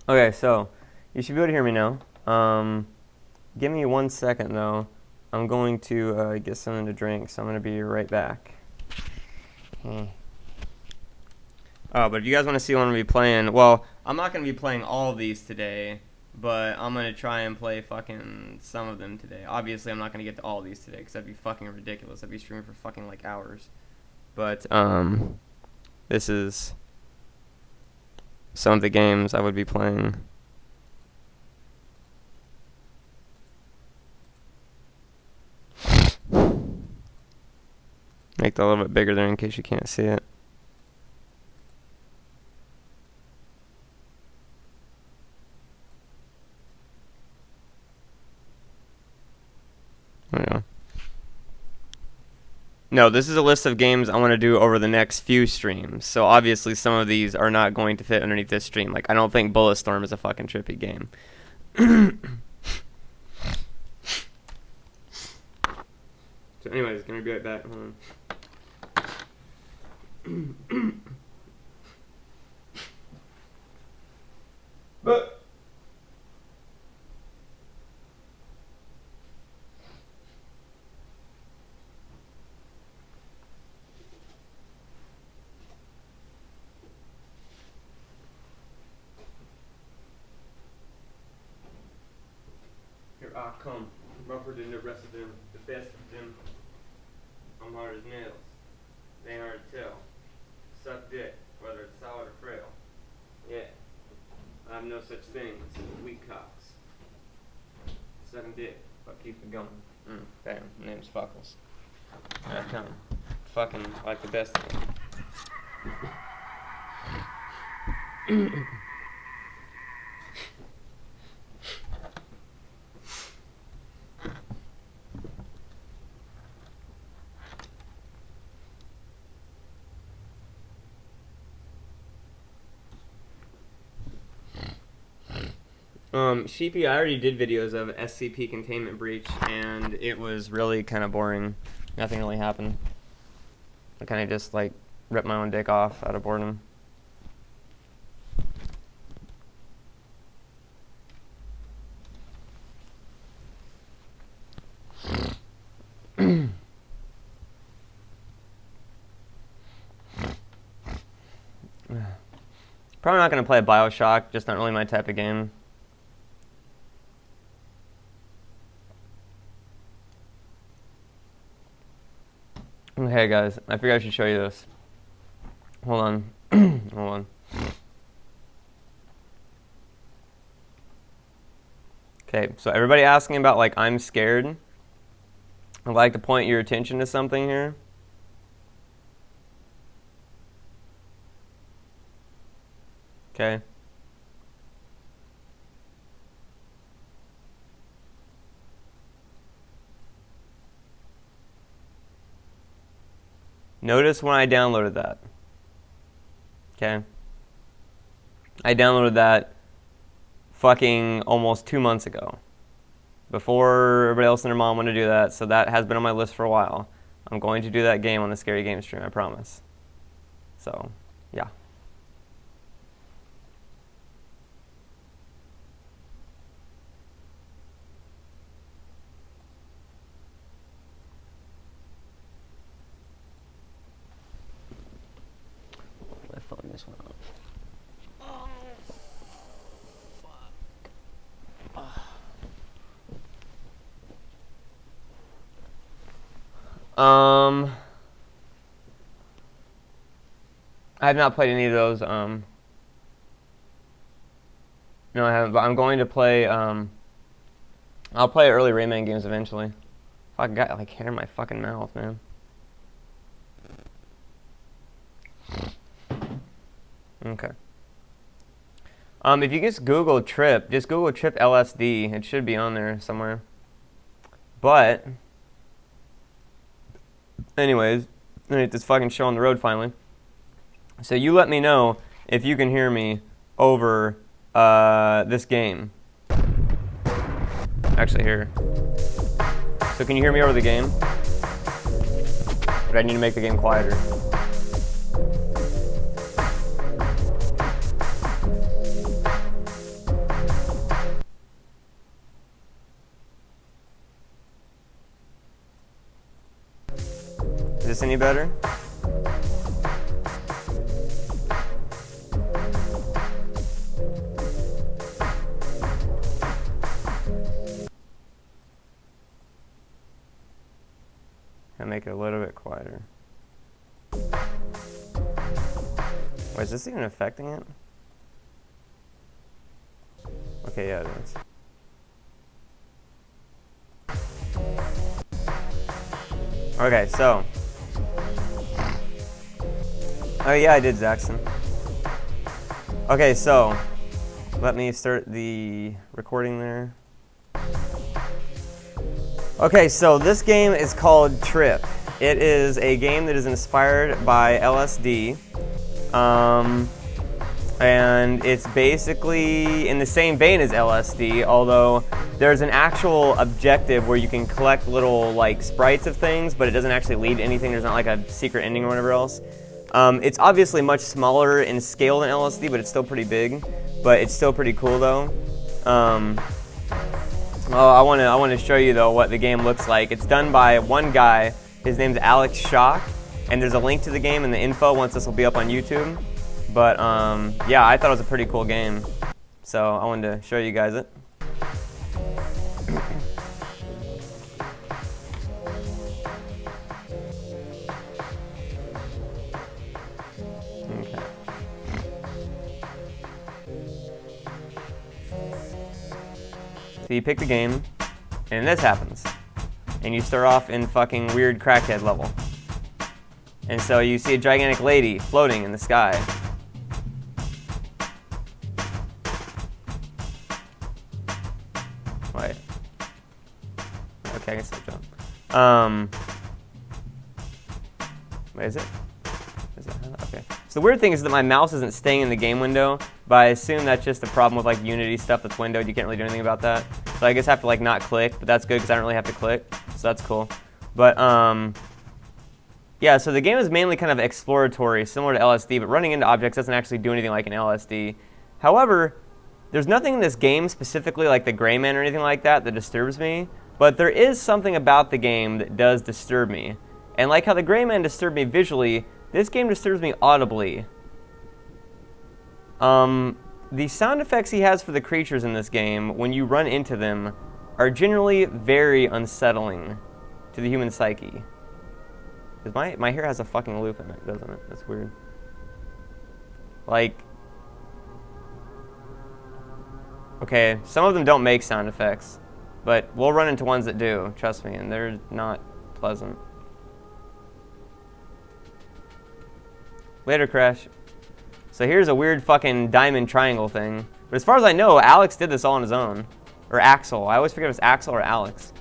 Okay, so you should be able to hear me now. Give me 1 second though. I'm going to get something to drink, so I'm going to be right back. Oh, but if you guys want to see what I'm going to be playing, well, I'm not going to be playing all of these today, but I'm going to try and play fucking some of them today. Obviously, I'm not going to get to all of these today, because that'd be fucking ridiculous. I'd be streaming for fucking, like, hours. But, this is some of the games I would be playing. Make that a little bit bigger there in case you can't see it. There we go. No, this is a list of games I want to do over the next few streams. So obviously some of these are not going to fit underneath this stream. Like, I don't think Bulletstorm is a fucking trippy game. So anyways, gonna be right back. Hold on. But here I come, rougher than the rest of them, the best of them. I'm hard as nails. They ain't hard to tell. Suck dick, whether it's solid or frail. Yeah, I have no such thing as weak cocks. Sucking dick, but keep it going. Bam, name's Fuckles. I come. Fucking like the best of them. Sheepy, I already did videos of SCP Containment Breach, and it was really kind of boring. Nothing really happened. I kind of just, like, ripped my own dick off out of boredom. Probably not going to play Bioshock, just not really my type of game. Okay, guys, I figured I should show you this. Hold on. Hold on. Okay, so everybody asking about, like, I'm scared. I'd like to point your attention to something here. Okay. Notice when I downloaded that. Okay. I downloaded that fucking almost 2 months ago. Before everybody else and their mom wanted to do that, so that has been on my list for a while. I'm going to do that game on the Scary Game stream, I promise. So, yeah. I phone this one up. Oh, fuck. I have not played any of those. No, I haven't. But I'm going to play. I'll play early Rayman games eventually. Fuck, I got like hair in my fucking mouth, man. Okay. If you just Google Trip, just Google Trip LSD. It should be on there somewhere. But, anyways, I'm gonna get this fucking show on the road finally. So you let me know if you can hear me over this game. Actually, here. So can you hear me over the game? But I need to make the game quieter. Is this any better? I'll make it a little bit quieter. Wait, is this even affecting it? Okay, yeah, it is. Okay, so. Oh yeah, I did, Zaxxon. Okay, so. Let me start the recording there. Okay, so this game is called Trip. It is a game that is inspired by LSD. And it's basically in the same vein as LSD, although there's an actual objective where you can collect little like sprites of things, but it doesn't actually lead to anything. There's not like a secret ending or whatever else. It's obviously much smaller in scale than LSD, but it's still pretty big. But it's still pretty cool though. I want to show you though what the game looks like. It's done by one guy. His name's Alex Shock, and there's a link to the game in the info once this will be up on YouTube. But yeah, I thought it was a pretty cool game, so I wanted to show you guys it. Okay. So you pick the game, and this happens. And you start off in fucking weird crackhead level. And so you see a gigantic lady floating in the sky. Wait. Okay, I can still jump. Wait, is it? Okay. So the weird thing is that my mouse isn't staying in the game window, but I assume that's just a problem with like Unity stuff that's windowed. You can't really do anything about that. So I guess I have to like not click, but that's good because I don't really have to click. So that's cool. But yeah, so the game is mainly kind of exploratory, similar to LSD, but running into objects doesn't actually do anything like an LSD. However, there's nothing in this game specifically like the Gray Man or anything like that that disturbs me, but there is something about the game that does disturb me. And like how the Gray Man disturbed me visually, this game disturbs me audibly. The sound effects he has for the creatures in this game, when you run into them, are generally very unsettling to the human psyche. Because my hair has a fucking loop in it, doesn't it? That's weird. Like, okay, some of them don't make sound effects, but we'll run into ones that do, trust me, and they're not pleasant. Later, Crash. So here's a weird fucking diamond triangle thing. But as far as I know, Alex did this all on his own. Or Axel. I always forget if it's Axel or Alex.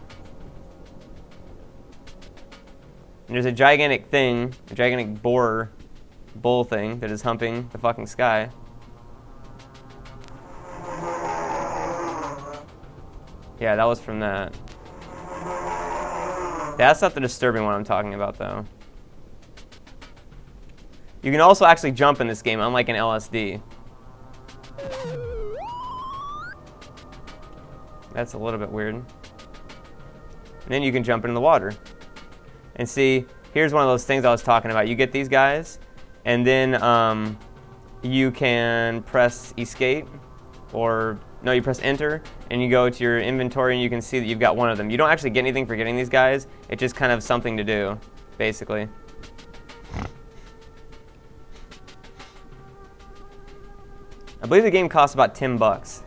And there's a gigantic thing, a gigantic bull thing that is humping the fucking sky. Yeah, that was from that. That's not the disturbing one I'm talking about, though. You can also actually jump in this game, unlike in LSD. That's a little bit weird. And then you can jump into the water. And see, here's one of those things I was talking about. You get these guys, and then you can press escape, or no, you press enter, and you go to your inventory, and you can see that you've got one of them. You don't actually get anything for getting these guys. It's just kind of something to do, basically. I believe the game costs about $10.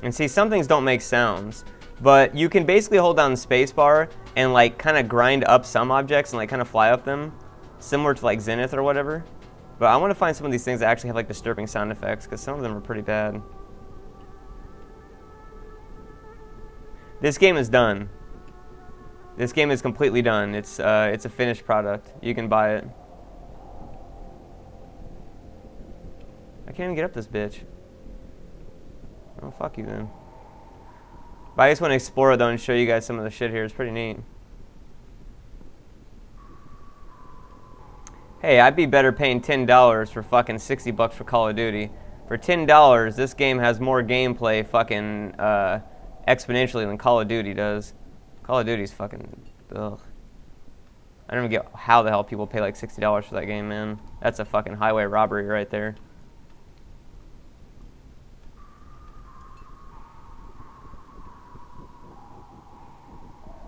And see, some things don't make sounds, but you can basically hold down the space bar and like kind of grind up some objects and like kind of fly up them, similar to like Zenith or whatever. But I want to find some of these things that actually have like disturbing sound effects, because some of them are pretty bad. This game is done. This game is completely done. It's a finished product. You can buy it. I can't even get up this bitch. Oh, fuck you then. But I just want to explore it though and show you guys some of the shit here. It's pretty neat. Hey, I'd be better paying $10 for fucking $60 for Call of Duty. For $10, this game has more gameplay fucking exponentially than Call of Duty does. Call of Duty's fucking, ugh. I don't even get how the hell people pay like $60 for that game, man. That's a fucking highway robbery right there.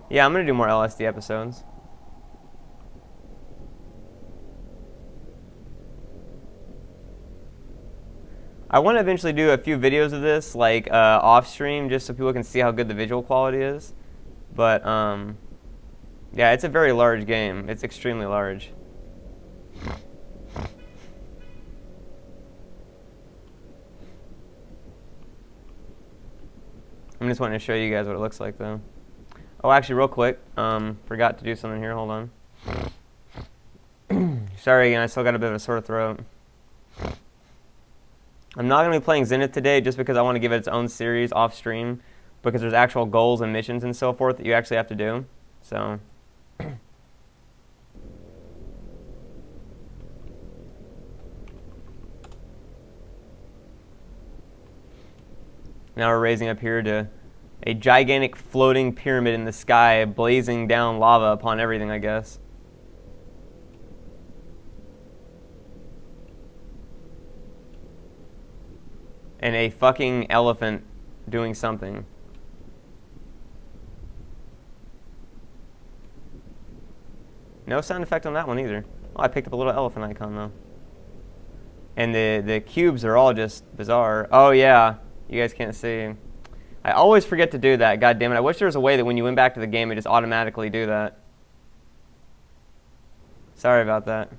Yeah, I'm gonna do more LSD episodes. I want to eventually do a few videos of this, like off stream, just so people can see how good the visual quality is. But yeah, it's a very large game. It's extremely large. I'm just wanting to show you guys what it looks like, though. Oh, actually, real quick, forgot to do something here. Hold on. Sorry again, I still got a bit of a sore throat. I'm not going to be playing Zenith today just because I want to give it its own series off stream, because there's actual goals and missions and so forth that you actually have to do. So now we're raising up here to a gigantic floating pyramid in the sky, blazing down lava upon everything, I guess. And a fucking elephant doing something. No sound effect on that one either. Oh, I picked up a little elephant icon though. And the cubes are all just bizarre. Oh yeah, you guys can't see. I always forget to do that, god damn it. I wish there was a way that when you went back to the game it just automatically do that. Sorry about that.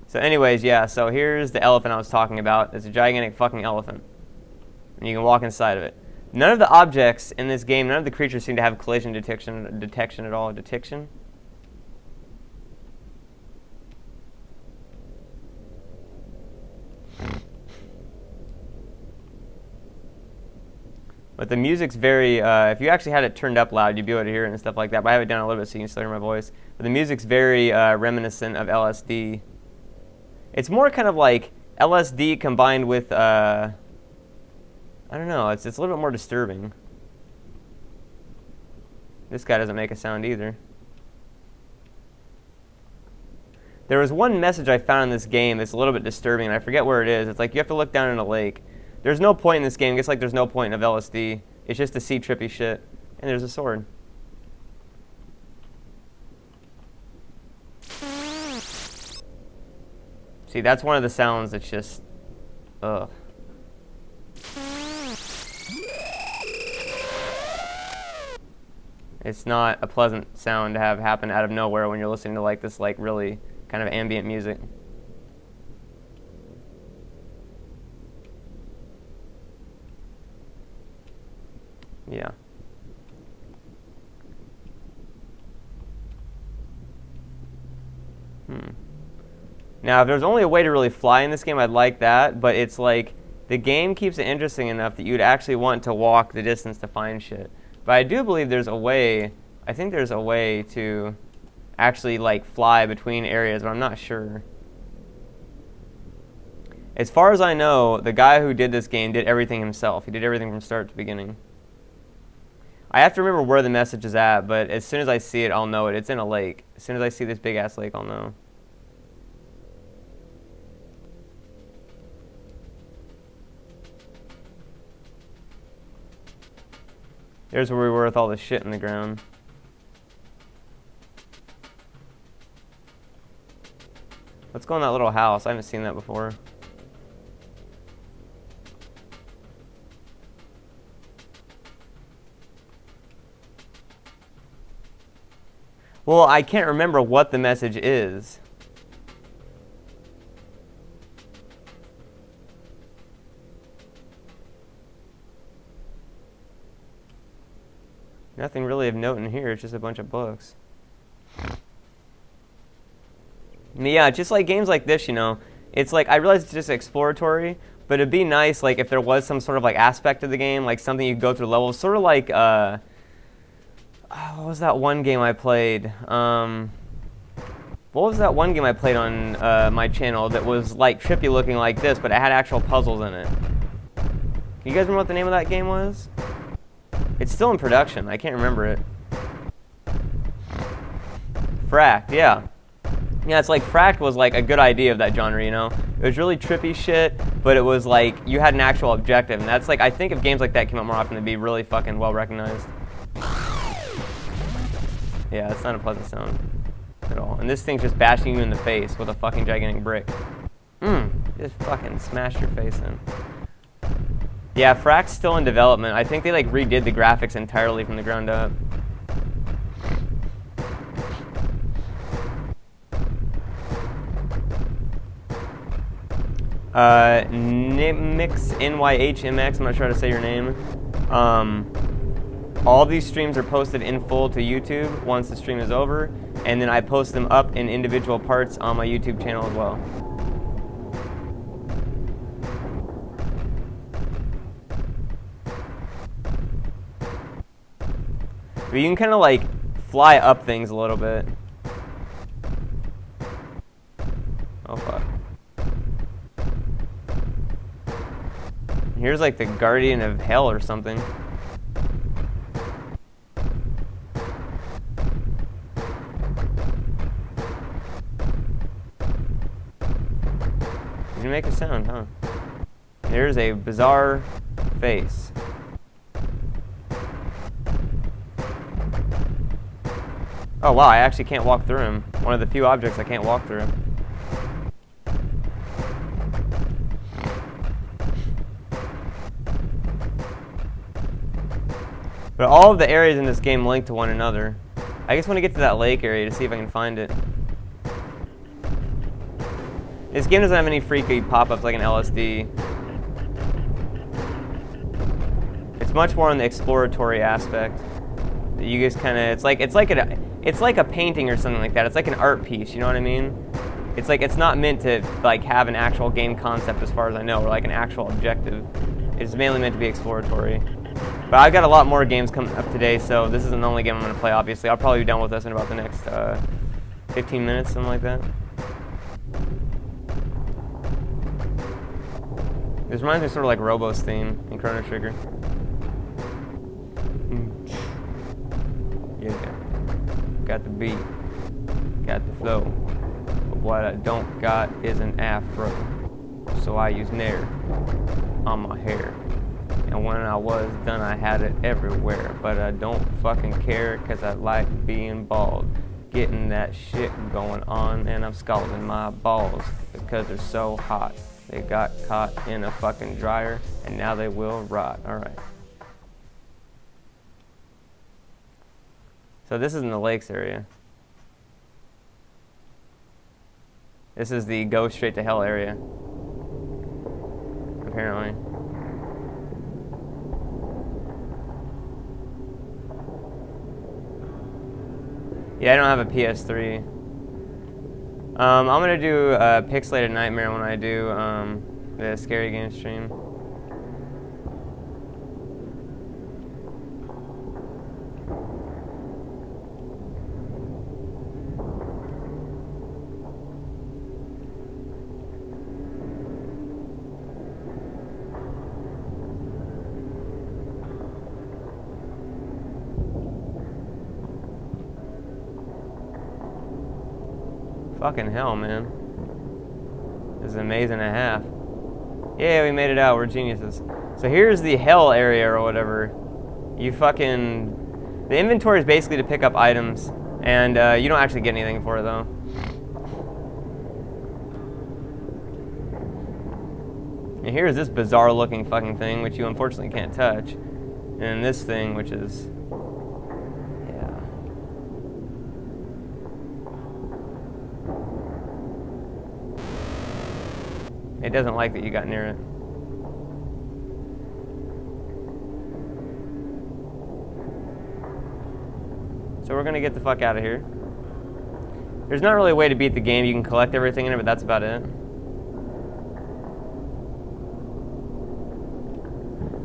So anyways, yeah, so here's the elephant I was talking about. It's a gigantic fucking elephant. And you can walk inside of it. None of the objects in this game, none of the creatures seem to have collision detection at all. Detection? But the music's very, if you actually had it turned up loud, you'd be able to hear it and stuff like that. But I have it down a little bit so you can still hear my voice. But the music's very reminiscent of LSD. It's more kind of like LSD combined with, I don't know, it's a little bit more disturbing. This guy doesn't make a sound either. There was one message I found in this game that's a little bit disturbing, and I forget where it is. It's like you have to look down in a lake. There's no point in this game, just like there's no point of LSD. It's just to see trippy shit. And there's a sword. See, that's one of the sounds that's just, ugh. It's not a pleasant sound to have happen out of nowhere when you're listening to like this like really kind of ambient music. Yeah. Now, if there's only a way to really fly in this game, I'd like that, but it's like the game keeps it interesting enough that you'd actually want to walk the distance to find shit. But I do believe there's a way, I think there's a way to actually like fly between areas, but I'm not sure. As far as I know, the guy who did this game did everything himself. He did everything from start to beginning. I have to remember where the message is at, but as soon as I see it, I'll know it. It's in a lake. As soon as I see this big-ass lake, I'll know. There's where we were with all the shit in the ground. Let's go in that little house. I haven't seen that before. Well, I can't remember what the message is. Nothing really of note in here. It's just a bunch of books. Yeah, just like games like this, you know, it's like, I realize it's just exploratory, but it'd be nice, like, if there was some sort of, like, aspect of the game, like something you go through levels, sort of like, what was that one game I played? What was that one game I played on my channel that was like Trippy looking like this, but it had actual puzzles in it? You guys remember what the name of that game was? It's still in production. I can't remember it. Fracked, yeah. Yeah, it's like Fracked was like a good idea of that genre, you know? It was really trippy shit, but it was like you had an actual objective, and that's like, I think if games like that came out more often, they'd be really fucking well recognized. Yeah, it's not a pleasant sound at all. And this thing's just bashing you in the face with a fucking gigantic brick. Just fucking smash your face in. Yeah, Frack's still in development. I think they like redid the graphics entirely from the ground up. Nymx, NYHMX, I'm not sure how to say your name. All these streams are posted in full to YouTube once the stream is over, and then I post them up in individual parts on my YouTube channel as well. But you can kind of like fly up things a little bit. Oh fuck. Here's like the Guardian of Hell or something. You make a sound, huh? There's a bizarre face. Oh wow, I actually can't walk through him. One of the few objects I can't walk through. But all of the areas in this game link to one another. I just want to get to that lake area to see if I can find it. This game doesn't have any freaky pop-ups like an LSD. It's much more on the exploratory aspect. You guys kind of, it's like a painting or something like that. It's like an art piece, you know what I mean? It's like, it's not meant to like have an actual game concept as far as I know, or like an actual objective. It's mainly meant to be exploratory. But I've got a lot more games coming up today, so this isn't the only game I'm going to play, obviously. I'll probably be done with this in about the next 15 minutes, something like that. This reminds me sort of like Robo's theme in Chrono Trigger. Yeah. Got the beat. Got the flow. But what I don't got is an afro. So I use Nair on my hair. And when I was done, I had it everywhere. But I don't fucking care, cause I like being bald. Getting that shit going on, and I'm scalding my balls because they're so hot. They got caught in a fucking dryer, and now they will rot. Alright. So this is in the lakes area. This is the go straight to hell area. Apparently. Yeah, I don't have a PS3. I'm gonna do a Pixelated Nightmare when I do the Scary Game stream. Fucking hell, man. This is amazing and a half. Yeah, we made it out. We're geniuses. So here's the hell area or whatever. You fucking... The inventory is basically to pick up items, and you don't actually get anything for it, though. And here's this bizarre-looking fucking thing, which you unfortunately can't touch. And this thing, which is... It doesn't like that you got near it. So we're gonna get the fuck out of here. There's not really a way to beat the game. You can collect everything in it, but that's about it.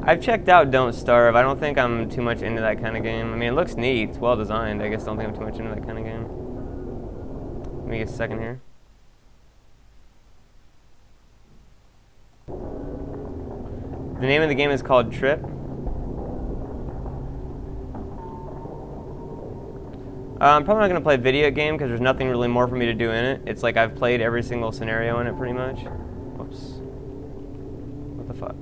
I've checked out Don't Starve. I don't think I'm too much into that kind of game. I mean, it looks neat. It's well designed. I guess don't think I'm too much into that kind of game. Let me get a second here. The name of the game is called Trip. I'm probably not going to play a video game because there's nothing really more for me to do in it. It's like I've played every single scenario in it pretty much. Whoops. What the fuck?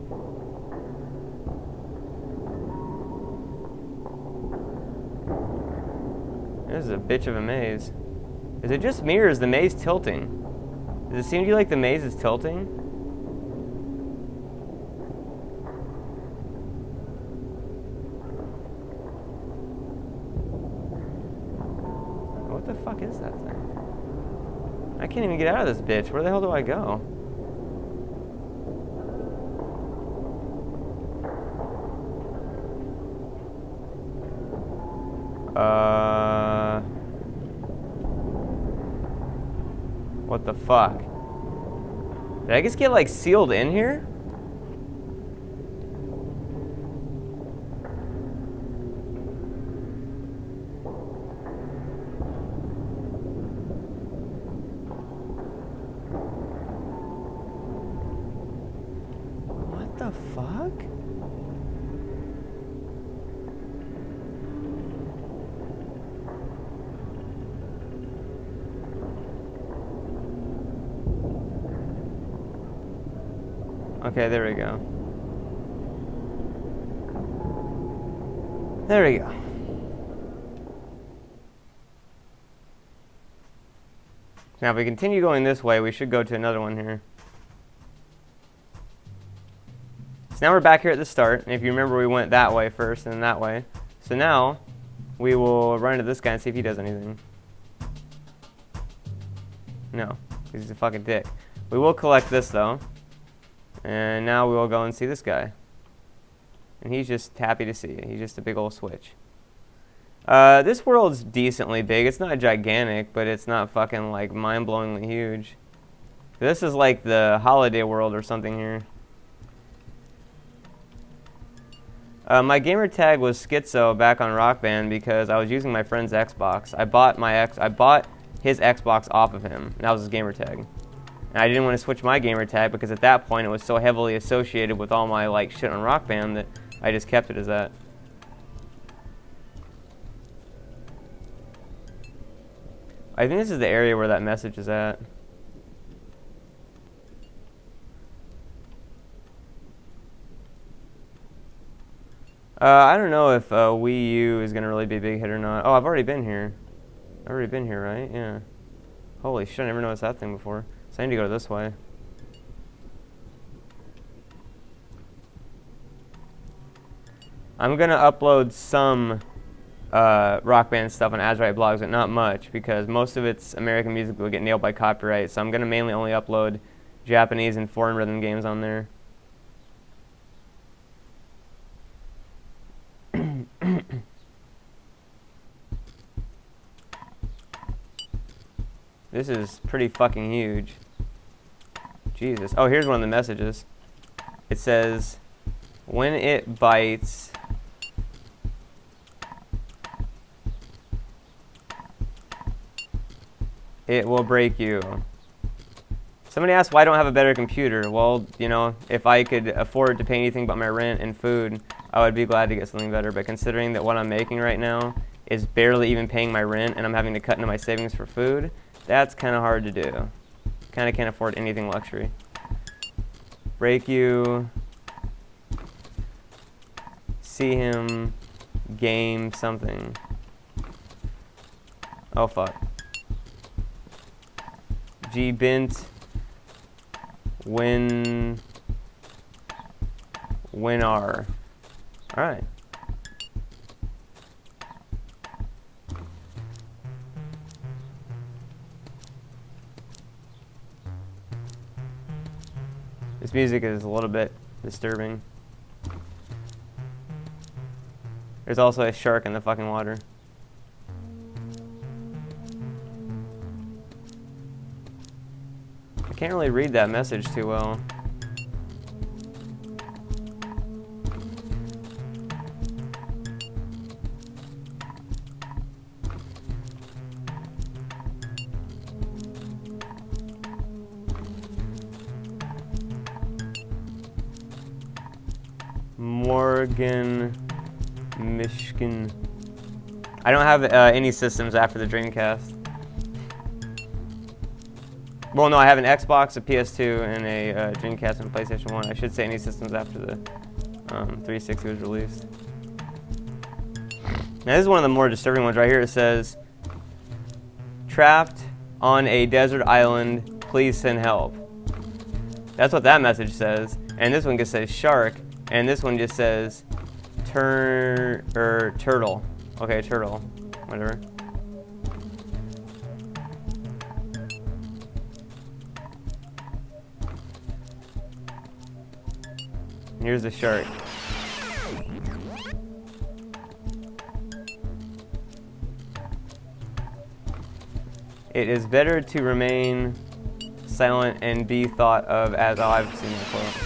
This is a bitch of a maze. Is it just me or is the maze tilting? Does it seem to you like the maze is tilting? What the fuck is that thing? I can't even get out of this bitch. Where the hell do I go? What the fuck? Did I just get like sealed in here? What the fuck? Okay, there we go. There we go. Now, if we continue going this way, we should go to another one here. So now we're back here at the start, and if you remember, we went that way first and then that way. So now, we will run into this guy and see if he does anything. No, because he's a fucking dick. We will collect this, though. And now we will go and see this guy. And he's just happy to see you. He's just a big old switch. This world's decently big. It's not gigantic, but it's not fucking, like, mind-blowingly huge. This is like the holiday world or something here. My gamer tag was Schizo back on Rock Band because I was using my friend's Xbox. I bought his Xbox off of him, and that was his gamer tag. And I didn't want to switch my gamer tag because at that point it was so heavily associated with all my like shit on Rock Band that I just kept it as that. I think this is the area where that message is at. I don't know if Wii U is going to really be a big hit or not. Oh, I've already been here. I've already been here, right? Yeah. Holy shit, I never noticed that thing before. So I need to go this way. I'm going to upload some Rock Band stuff on Azurite blogs, but not much, because most of it's American music that will get nailed by copyright. So I'm going to mainly only upload Japanese and foreign rhythm games on there. This is pretty fucking huge. Jesus. Oh, here's one of the messages. It says, when it bites, it will break you. Somebody asked why I don't have a better computer. Well, you know, if I could afford to pay anything but my rent and food, I would be glad to get something better. But considering that what I'm making right now is barely even paying my rent and I'm having to cut into my savings for food, that's kind of hard to do. Kind of can't afford anything luxury. Break you. See him. Game something. Oh, fuck. G bint. Win R. Alright. This music is a little bit disturbing. There's also a shark in the fucking water. I can't really read that message too well. Morgan Mishkin. I don't have any systems after the Dreamcast. Well, no, I have an Xbox, a PS2, and a Dreamcast and PlayStation 1. I should say any systems after the 360 was released. Now, this is one of the more disturbing ones right here. It says, trapped on a desert island, please send help. That's what that message says. And this one just says shark, and this one just says turtle. Okay, turtle, whatever. Here's the shark. It is better to remain silent and be thought of as, oh, I've seen that quote.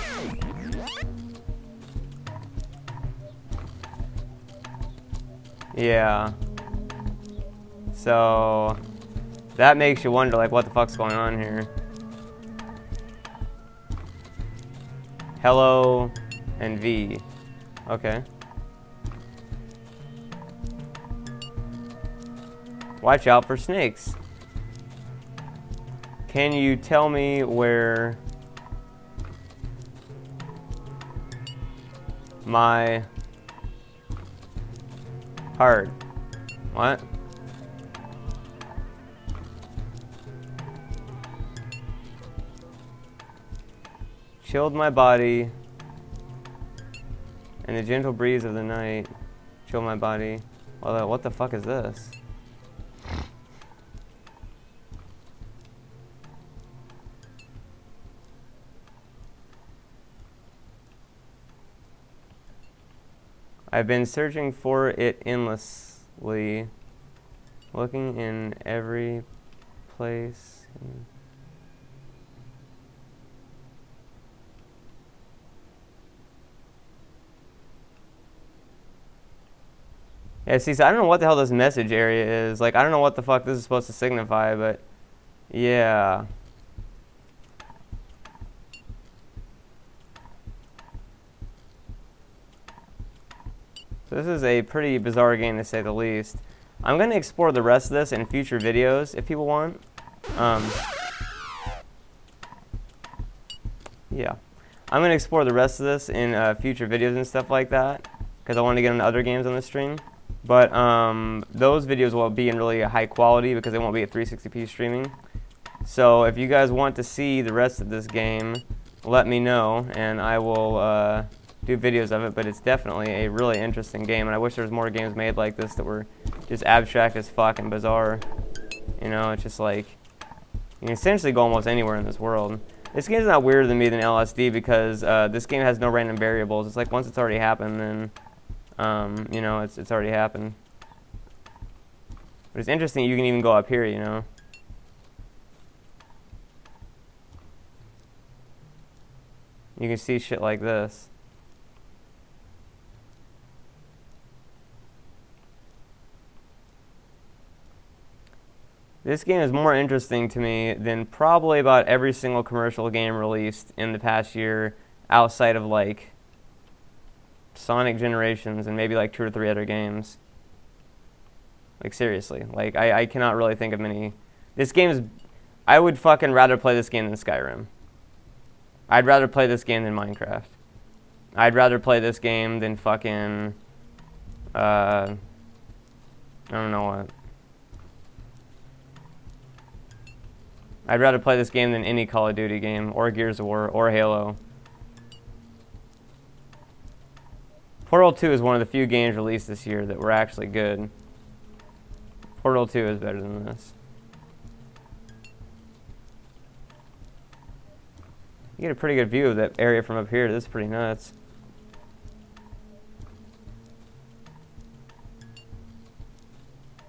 Yeah. So that makes you wonder, like, what the fuck's going on here? Hello and V. Okay. Watch out for snakes. Can you tell me where my heart? What? Chilled my body, and the gentle breeze of the night chill my body. Well, what the fuck is this? I've been searching for it endlessly, looking in every place. Yeah, see, so I don't know what the hell this message area is. Like, I don't know what the fuck this is supposed to signify, but yeah. So this is a pretty bizarre game, to say the least. I'm going to explore the rest of this in future videos if people want. Yeah. I'm going to explore the rest of this in future videos and stuff like that, because I want to get into other games on the stream. But those videos will be in really high quality because they won't be at 360p streaming. So if you guys want to see the rest of this game, let me know, and I will do videos of it. But it's definitely a really interesting game, and I wish there was more games made like this that were just abstract as fuck and bizarre. You know, it's just like, you can essentially go almost anywhere in this world. This game's not weirder than me than LSD because this game has no random variables. It's like once it's already happened, then you know, it's already happened. But it's interesting you can even go up here, you know. You can see shit like this. This game is more interesting to me than probably about every single commercial game released in the past year outside of, like, Sonic Generations and maybe like 2 or 3 other games. Like, seriously. Like, I cannot really think of many. This game is... I would fucking rather play this game than Skyrim. I'd rather play this game than Minecraft. I'd rather play this game than fucking... I don't know what. I'd rather play this game than any Call of Duty game, or Gears of War, or Halo. Portal 2 is one of the few games released this year that were actually good. Portal 2 is better than this. You get a pretty good view of that area from up here. This is pretty nuts.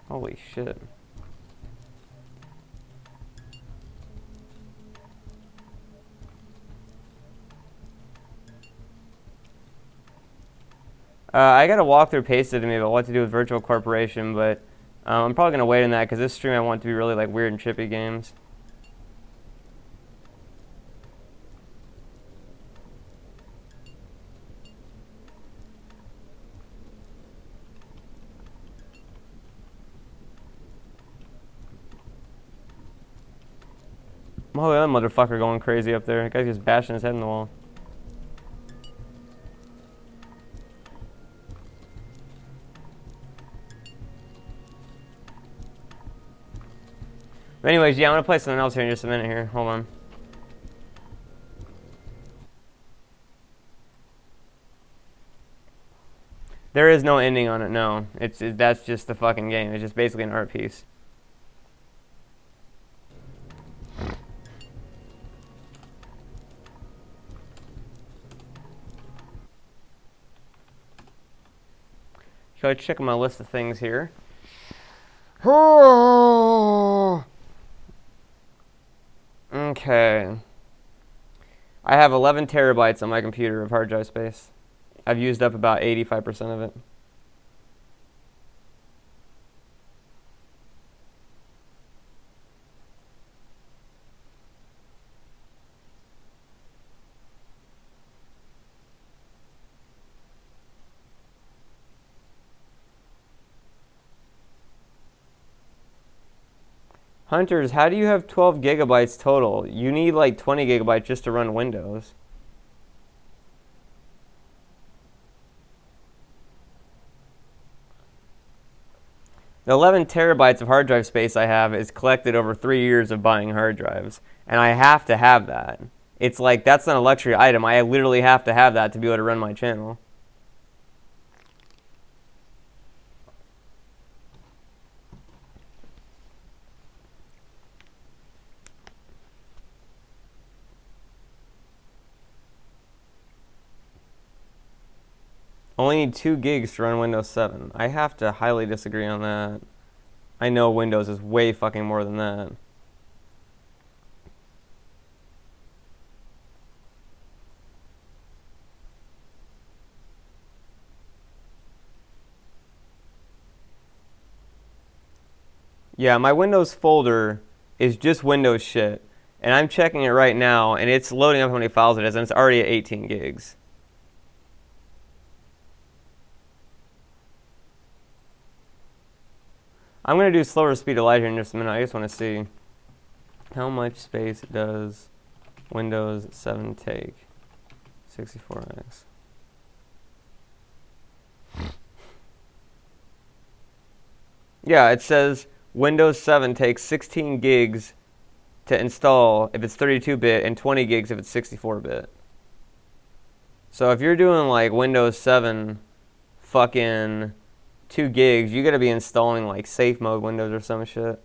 Holy shit. I got a walkthrough pasted to me about what to do with Virtual Corporation, but I'm probably going to wait on that because this stream I want to be really like weird and trippy games. Oh, that motherfucker going crazy up there. That guy's just bashing his head in the wall. But anyways, yeah, I'm gonna play something else here in just a minute here. Hold on. There is no ending on it, no. That's just the fucking game. It's just basically an art piece. So check my list of things here. Okay. I have 11 terabytes on my computer of hard drive space. I've used up about 85% of it. Hunters, how do you have 12 gigabytes total? You need like 20 gigabytes just to run Windows. The 11 terabytes of hard drive space I have is collected over 3 years of buying hard drives. And I have to have that. It's like, that's not a luxury item. I literally have to have that to be able to run my channel. Only need 2 gigs to run Windows 7. I have to highly disagree on that. I know Windows is way fucking more than that. Yeah, my Windows folder is just Windows shit. And I'm checking it right now, and it's loading up how many files it is, and it's already at 18 gigs. I'm going to do slower speed Elijah in just a minute. I just want to see how much space does Windows 7 take. 64x. Yeah, it says Windows 7 takes 16 gigs to install if it's 32-bit and 20 gigs if it's 64-bit. So if you're doing like Windows 7 fucking 2 gigs, you gotta be installing like safe mode Windows or some shit.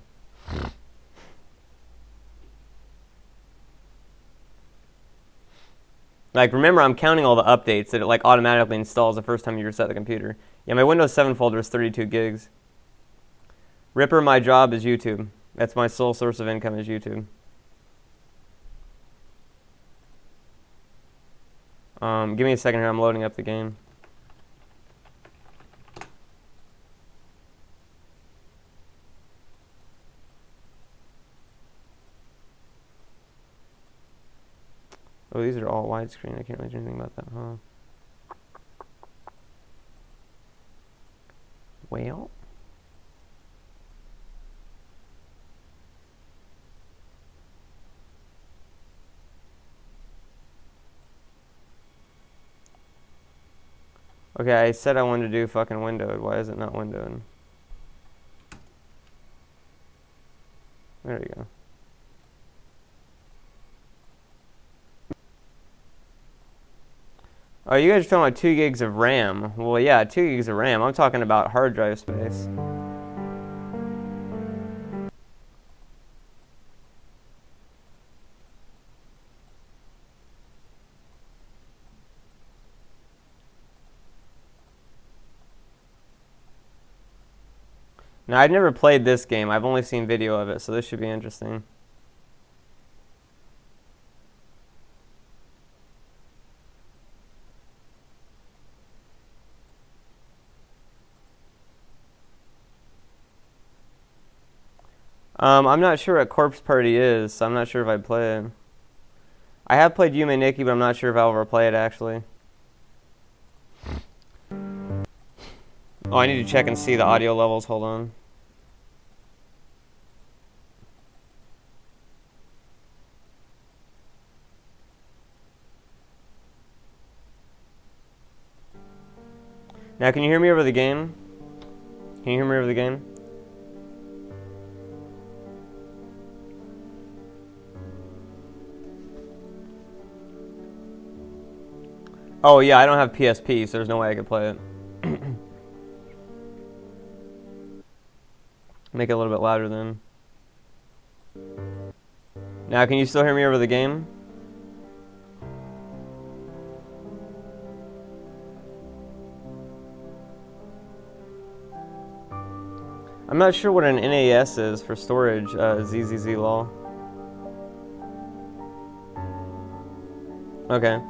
Like, remember, I'm counting all the updates that it like automatically installs the first time you reset the computer. Yeah, my Windows 7 folder is 32 gigs. Ripper, my job is YouTube. That's my sole source of income is YouTube. Give me a second here. I'm loading up the game. Oh, these are all widescreen. I can't really do anything about that, huh? Well. Okay, I said I wanted to do fucking windowed. Why is it not windowed? There we go. Oh, you guys are talking about 2 gigs of RAM. Well, yeah, 2 gigs of RAM. I'm talking about hard drive space. Now, I've never played this game. I've only seen video of it, so this should be interesting. I'm not sure what Corpse Party is, so I'm not sure if I'd play it. I have played Yume Nikki, but I'm not sure if I'll ever play it, actually. Oh, I need to check and see the audio levels. Hold on. Now, can you hear me over the game? Can you hear me over the game? Oh, yeah, I don't have PSP, so there's no way I could play it. Make it a little bit louder then. Now, can you still hear me over the game? I'm not sure what an NAS is for storage, ZZZ lol. Okay.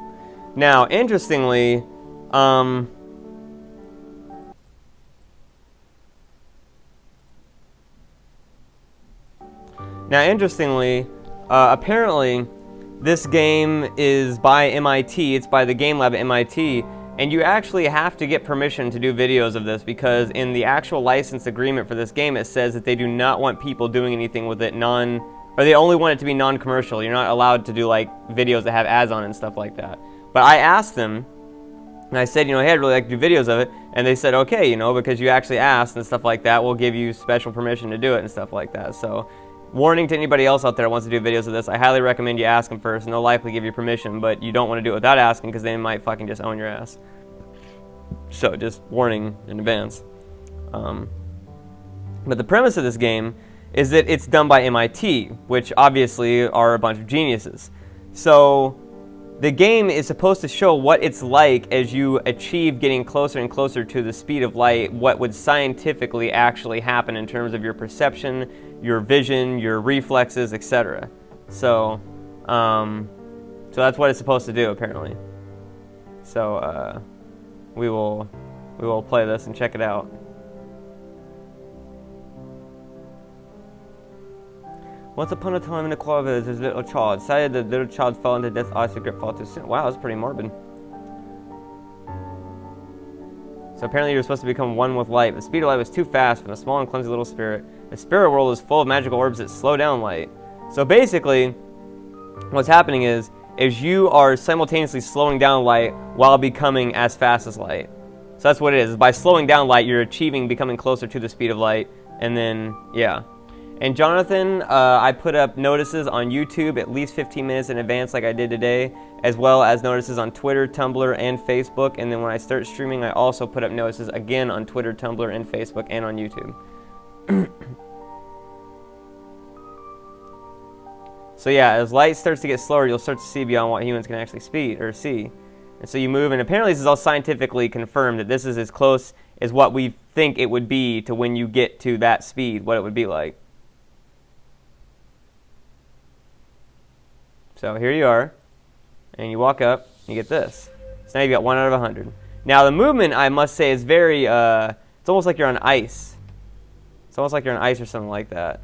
Now, interestingly, apparently, this game is by MIT. It's by the Game Lab at MIT, and you actually have to get permission to do videos of this because in the actual license agreement for this game, it says that they do not want people doing anything with it or they only want it to be non-commercial. You're not allowed to do like videos that have ads on it and stuff like that. But I asked them, and I said, hey, I'd really like to do videos of it, and they said, okay, because you actually asked and stuff like that, we'll give you special permission to do it and stuff like that. So, warning to anybody else out there that wants to do videos of this, I highly recommend you ask them first, and they'll likely give you permission, but you don't want to do it without asking because they might fucking just own your ass. So, just warning in advance. But the premise of this game is that it's done by MIT, which obviously are a bunch of geniuses. So, the game is supposed to show what it's like as you achieve getting closer and closer to the speed of light, what would scientifically actually happen in terms of your perception, your vision, your reflexes, etc. So that's what it's supposed to do, apparently. So, we will play this and check it out. Once upon a time in the quiet village, there's a little child. Decided the little child fell into death's eye, secret fall to sin. Wow, that's pretty morbid. So apparently you're supposed to become one with light. The speed of light was too fast for the small and clumsy little spirit. The spirit world is full of magical orbs that slow down light. So basically, what's happening is you are simultaneously slowing down light while becoming as fast as light. So that's what it is. By slowing down light, you're achieving becoming closer to the speed of light. And then, yeah. And Jonathan, I put up notices on YouTube at least 15 minutes in advance like I did today, as well as notices on Twitter, Tumblr, and Facebook. And then when I start streaming, I also put up notices again on Twitter, Tumblr, and Facebook, and on YouTube. So yeah, as light starts to get slower, you'll start to see beyond what humans can actually see. And so you move, and apparently this is all scientifically confirmed that this is as close as what we think it would be to when you get to that speed, what it would be like. So here you are, and you walk up, and you get this. So now you got 1 out of 100. Now the movement, I must say, is very, it's almost like you're on ice. It's almost like you're on ice or something like that.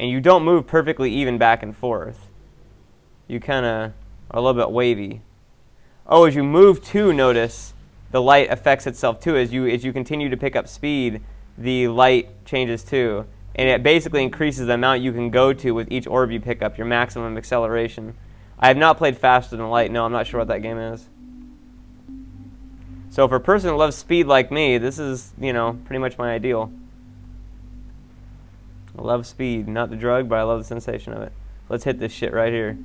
And you don't move perfectly even back and forth. You kind of are a little bit wavy. Oh, as you move too, notice the light affects itself too. As you continue to pick up speed, the light changes too. And it basically increases the amount you can go to with each orb you pick up, your maximum acceleration. I have not played Faster Than Light. No, I'm not sure what that game is. So for a person who loves speed like me, this is, pretty much my ideal. I love speed, not the drug, but I love the sensation of it. Let's hit this shit right here.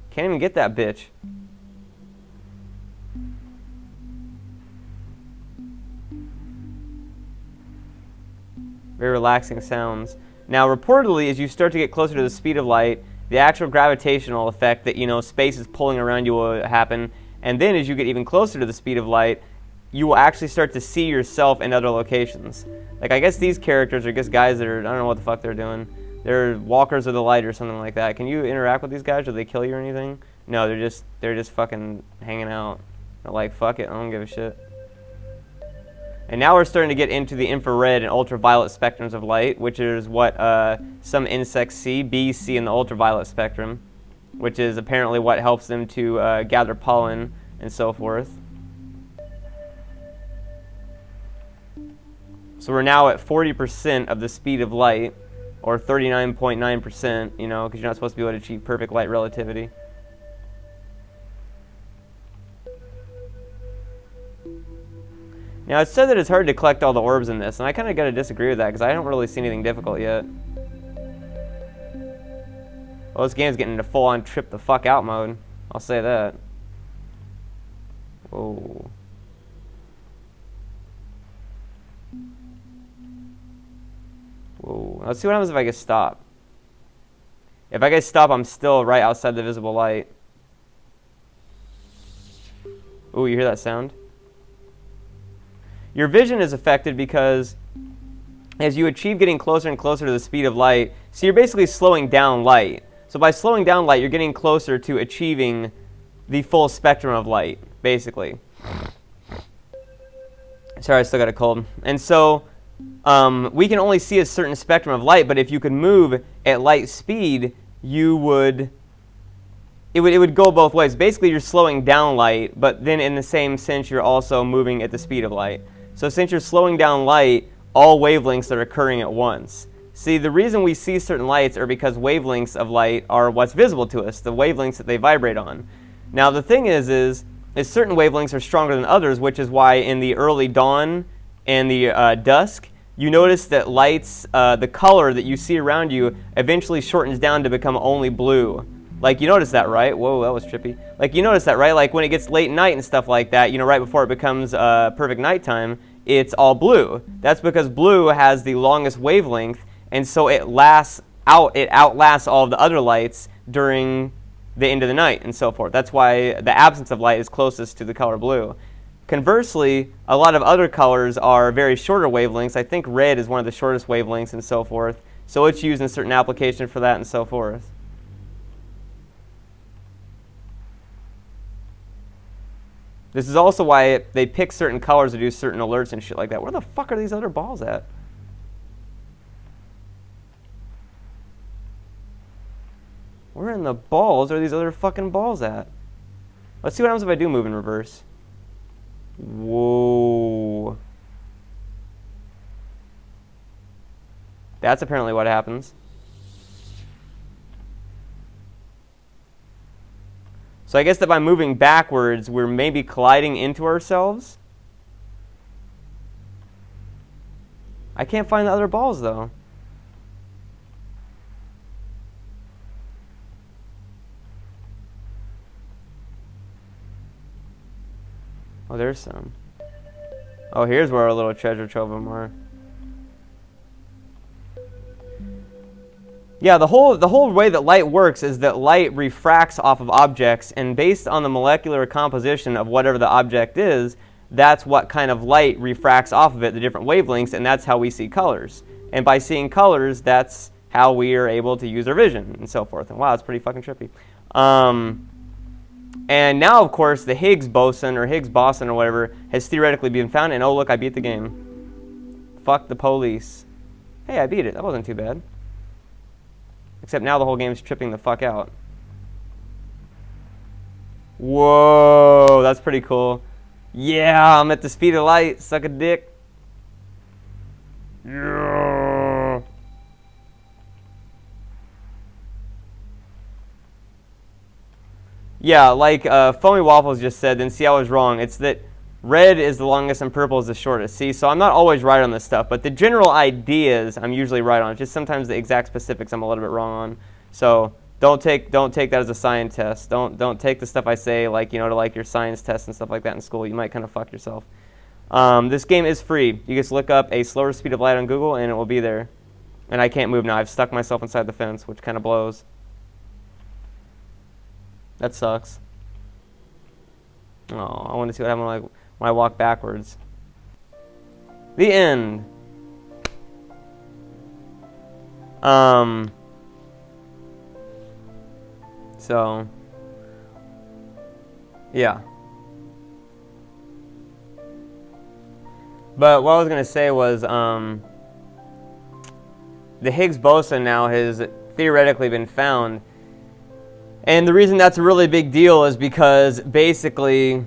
Can't even get that bitch. Very relaxing sounds. Now, reportedly, as you start to get closer to the speed of light, the actual gravitational effect that, space is pulling around you will happen. And then as you get even closer to the speed of light, you will actually start to see yourself in other locations. Like, I guess these characters are just guys that are, I don't know what the fuck they're doing. They're walkers of the light or something like that. Can you interact with these guys? Do they kill you or anything? No, they're just fucking hanging out. They're like, fuck it, I don't give a shit. And now we're starting to get into the infrared and ultraviolet spectrums of light, which is what some insects see. Bees see in the ultraviolet spectrum, which is apparently what helps them to gather pollen and so forth. So we're now at 40% of the speed of light. or 39.9%, you know, because you're not supposed to be able to achieve perfect light relativity. Now, it's said that it's hard to collect all the orbs in this, and I kind of got to disagree with that, because I don't really see anything difficult yet. Well, this game's getting into full-on trip the fuck out mode. I'll say that. Whoa. Whoa. Let's see what happens if I get stop. If I get stop, I'm still right outside the visible light. Ooh, you hear that sound? Your vision is affected because as you achieve getting closer and closer to the speed of light, so you're basically slowing down light. So by slowing down light, you're getting closer to achieving the full spectrum of light, basically. Sorry, I still got a cold. And so we can only see a certain spectrum of light, but if you could move at light speed, you would... It would go both ways. Basically, you're slowing down light, but then in the same sense, you're also moving at the speed of light. So since you're slowing down light, all wavelengths are occurring at once. See, the reason we see certain lights are because wavelengths of light are what's visible to us, the wavelengths that they vibrate on. Now, the thing is certain wavelengths are stronger than others, which is why in the early dawn and the dusk, you notice that lights, the color that you see around you eventually shortens down to become only blue. Like, you notice that, right? Whoa, that was trippy. Like, you notice that, right? Like, when it gets late night and stuff like that, you know, right before it becomes perfect nighttime, it's all blue. That's because blue has the longest wavelength, and so it outlasts all of the other lights during the end of the night and so forth. That's why the absence of light is closest to the color blue. Conversely, a lot of other colors are very shorter wavelengths. I think red is one of the shortest wavelengths and so forth. So it's used in certain applications for that and so forth. This is also why they pick certain colors to do certain alerts and shit like that. Where the fuck are these other balls at? Where in the balls are these other fucking balls at? Let's see what happens if I do move in reverse. Whoa. That's apparently what happens. So I guess that by moving backwards, we're maybe colliding into ourselves. I can't find the other balls, though. Oh, there's some. Oh, here's where our little treasure trove of them are. Yeah, the whole way that light works is that light refracts off of objects, and based on the molecular composition of whatever the object is, that's what kind of light refracts off of it, the different wavelengths, and that's how we see colors. And by seeing colors, that's how we are able to use our vision, and so forth. And wow, it's pretty fucking trippy. And now, of course, the Higgs boson, or Higgs boson, or whatever, has theoretically been found, and oh look, I beat the game. Fuck the police. Hey, I beat it. That wasn't too bad. Except now the whole game's tripping the fuck out. Whoa, that's pretty cool. Yeah, I'm at the speed of light. Suck a dick. Yeah. Yeah, like Foamy Waffles just said, then see I was wrong. It's that red is the longest and purple is the shortest. See, so I'm not always right on this stuff, but the general ideas I'm usually right on. It's just sometimes the exact specifics I'm a little bit wrong on. So don't take that as a science test. Don't take the stuff I say like, you know, to like your science tests and stuff like that in school. You might kind of fuck yourself. This game is free. You just look up a slower speed of light on Google and it will be there. And I can't move now. I've stuck myself inside the fence, which kind of blows. That sucks. Oh, I want to see what happens when I walk backwards. The end. So, yeah. But what I was going to say was, the Higgs boson now has theoretically been found. And the reason that's a really big deal is because basically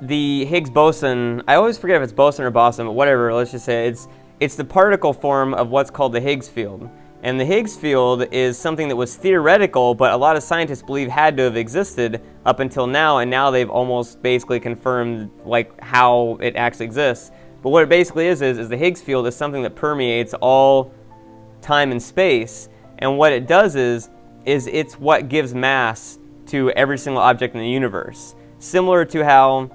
the Higgs boson, I always forget if it's boson or boson, but whatever, let's just say it's the particle form of what's called the Higgs field. And the Higgs field is something that was theoretical, but a lot of scientists believe had to have existed up until now, and now they've almost basically confirmed like how it actually exists. But what it basically is the Higgs field is something that permeates all time and space, and what it does is it's what gives mass to every single object in the universe. Similar to how,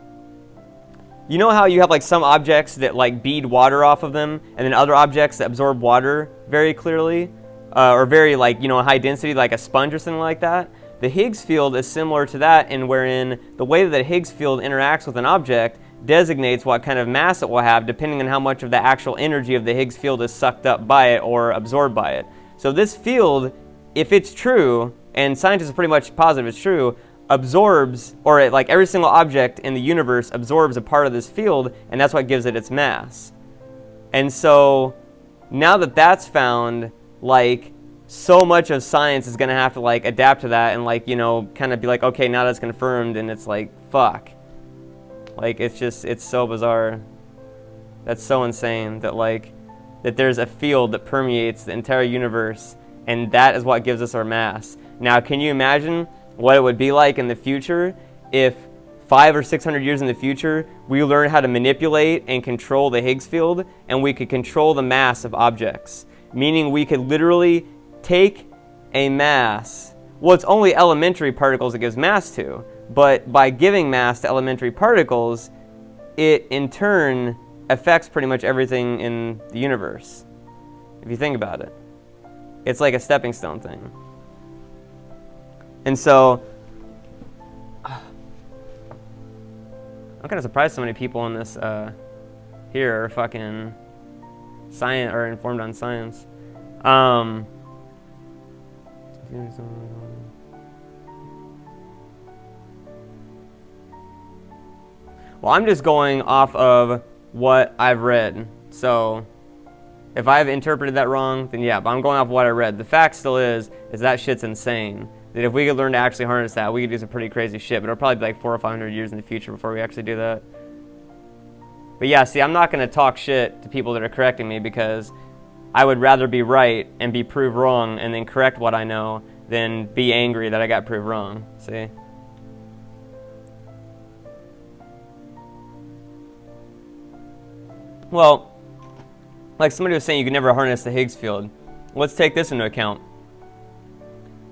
you know how you have like some objects that like bead water off of them, and then other objects that absorb water very clearly, or very like, you know, high density, like a sponge or something like that. The Higgs field is similar to that, in wherein the way that the Higgs field interacts with an object designates what kind of mass it will have depending on how much of the actual energy of the Higgs field is sucked up by it or absorbed by it. So this field, if it's true, and scientists are pretty much positive it's true, absorbs, or like every single object in the universe absorbs a part of this field, and that's what gives it its mass. And so now that that's found, like, so much of science is going to have to like adapt to that and like, you know, kind of be like, okay, now that's confirmed, and it's like, fuck. Like, it's so bizarre. That's so insane that like, that there's a field that permeates the entire universe, and that is what gives us our mass. Now, can you imagine what it would be like in the future if 500 or 600 years in the future, we learn how to manipulate and control the Higgs field, and we could control the mass of objects? Meaning we could literally take a mass, well, it's only elementary particles it gives mass to, but by giving mass to elementary particles, it in turn affects pretty much everything in the universe, if you think about it. It's like a stepping stone thing. And so, I'm kind of surprised so many people in this here are fucking science, or informed on science. Well, I'm just going off of what I've read. So if I've interpreted that wrong, then yeah, but I'm going off what I read. The fact still is that shit's insane. That if we could learn to actually harness that, we could do some pretty crazy shit, but it'll probably be like 400 or 500 years in the future before we actually do that. But yeah, see, I'm not going to talk shit to people that are correcting me, because I would rather be right and be proved wrong and then correct what I know than be angry that I got proved wrong. See? Well, like somebody was saying, you can never harness the Higgs field. Let's take this into account.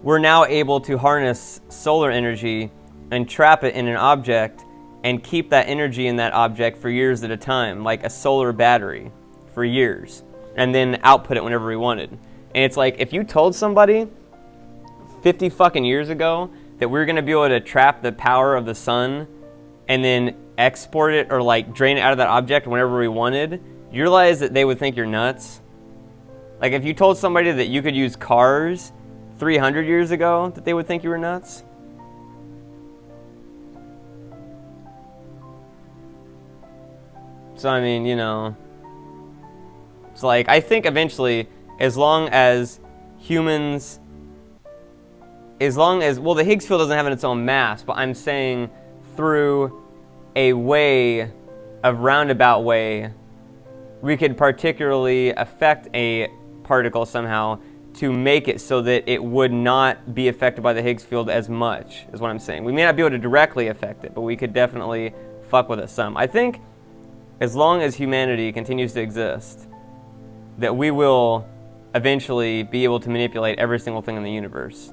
We're now able to harness solar energy and trap it in an object and keep that energy in that object for years at a time, like a solar battery, for years, and then output it whenever we wanted. And it's like, if you told somebody 50 fucking years ago that we're going to be able to trap the power of the sun and then export it or like drain it out of that object whenever we wanted, you realize that they would think you're nuts. Like if you told somebody that you could use cars 300 years ago, that they would think you were nuts. So I mean, you know, it's like, I think eventually, as long as humans, well, the Higgs field doesn't have its own mass, but I'm saying through a way, a roundabout way, we could particularly affect a particle somehow to make it so that it would not be affected by the Higgs field as much, is what I'm saying. We may not be able to directly affect it, but we could definitely fuck with it some. I think as long as humanity continues to exist, that we will eventually be able to manipulate every single thing in the universe.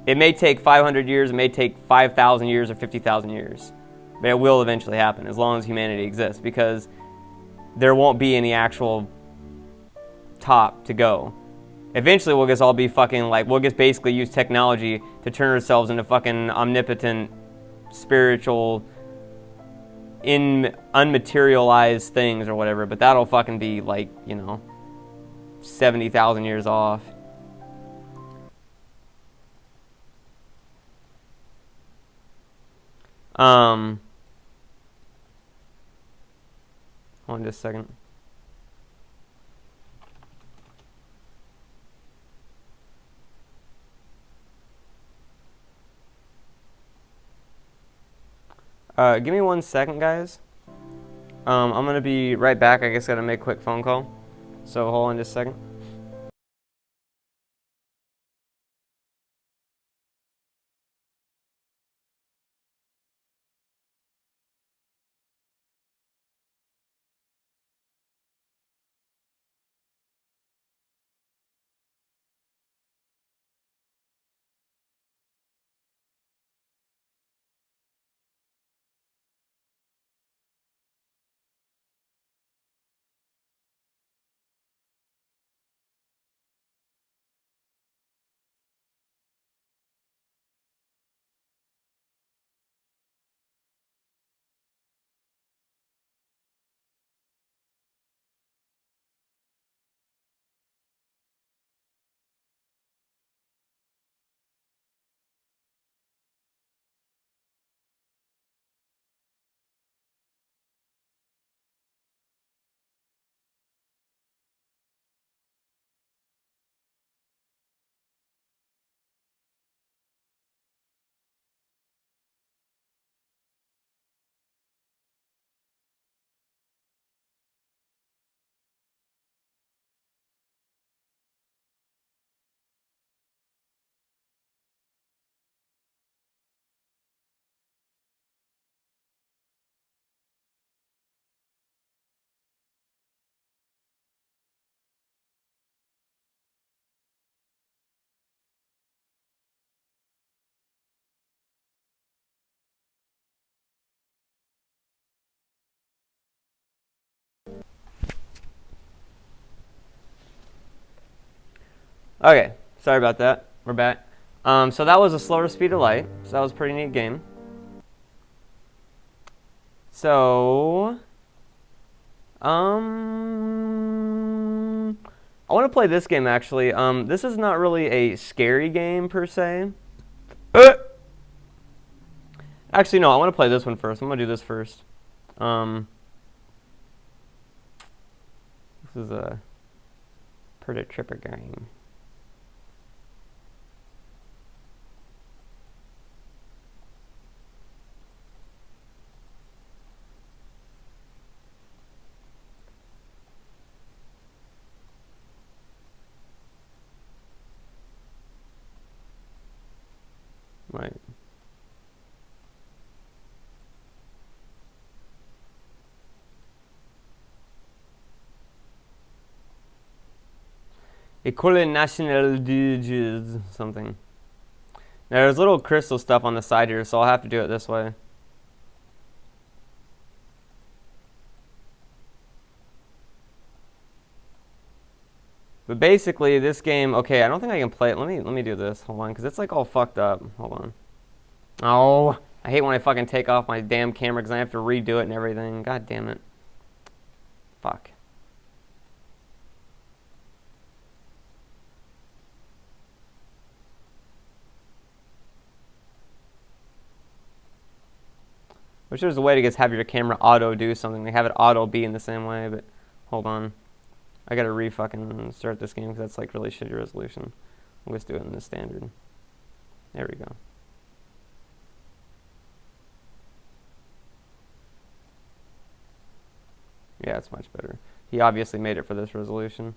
It may take 500 years, it may take 5,000 years or 50,000 years, but it will eventually happen as long as humanity exists, because there won't be any actual top to go. Eventually we'll just all be fucking like, we'll just basically use technology to turn ourselves into fucking omnipotent, spiritual, unmaterialized things or whatever, but that'll fucking be like, you know, 70,000 years off. Hold on just a second. Give me 1 second, guys. I'm going to be right back. I guess I got to make a quick phone call. So hold on just a second. Okay, sorry about that. We're back. So that was a slower speed of light. So that was a pretty neat game. So, I want to play this game actually. This is not really a scary game per se. Actually, no. I want to play this one first. I'm gonna do this first. This is a pretty Trippy game. Right. École nationale de something. Now, there's little crystal stuff on the side here, so I'll have to do it this way. But basically, this game, okay, I don't think I can play it. Let me do this. Hold on, because it's like all fucked up. Hold on. Oh, I hate when I fucking take off my damn camera because I have to redo it and everything. God damn it. Fuck. Wish there was a way to just have your camera auto do something. Like have it auto be in the same way, but hold on. I gotta re-fucking start this game because that's like really shitty resolution. I'll just do it in the standard. There we go. Yeah, it's much better. He obviously made it for this resolution.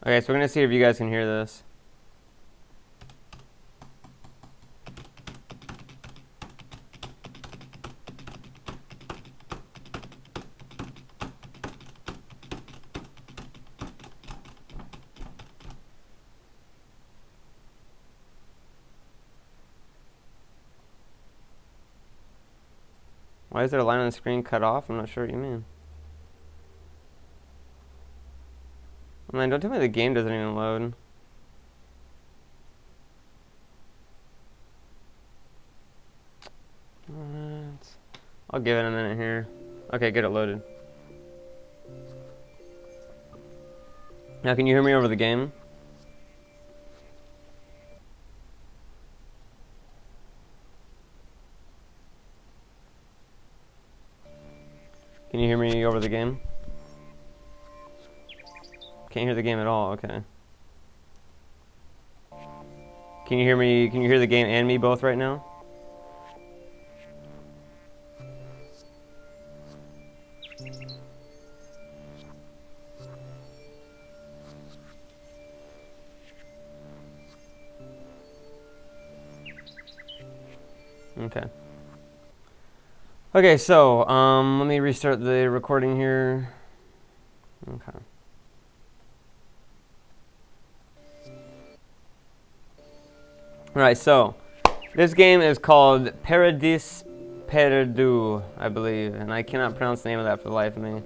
Okay, so we're gonna see if you guys can hear this. Why is there a line on the screen cut off? I'm not sure what you mean. Man, don't tell me the game doesn't even load. I'll give it a minute here. Okay, get it loaded. Now, can you hear me over the game? Can you hear me over the game? Can't hear the game at all, okay. Can you hear me? Can you hear the game and me both right now? Okay. Okay, so let me restart the recording here. Okay. Alright, so this game is called Paradis Perdu, I believe, and I cannot pronounce the name of that for the life of me.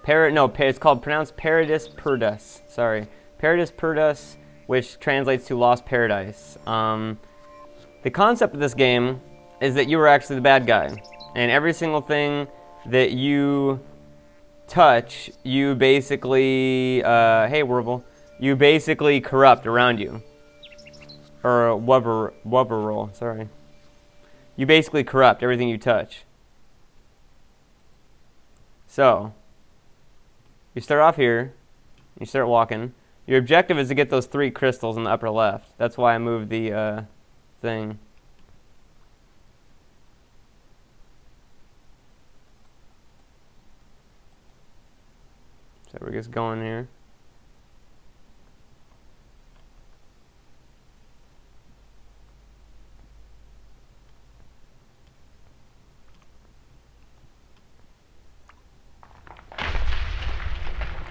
It's called pronounced Paradis Perdus. Sorry, Paradis Perdus, which translates to Lost Paradise. The concept of this game is that you are actually the bad guy, and every single thing that you touch, you basically, hey Werble, you basically corrupt around you. Or Wubberroll, sorry. You basically corrupt everything you touch. So, you start off here, you start walking. Your objective is to get those 3 crystals in the upper left. That's why I moved the thing. So we're just going here.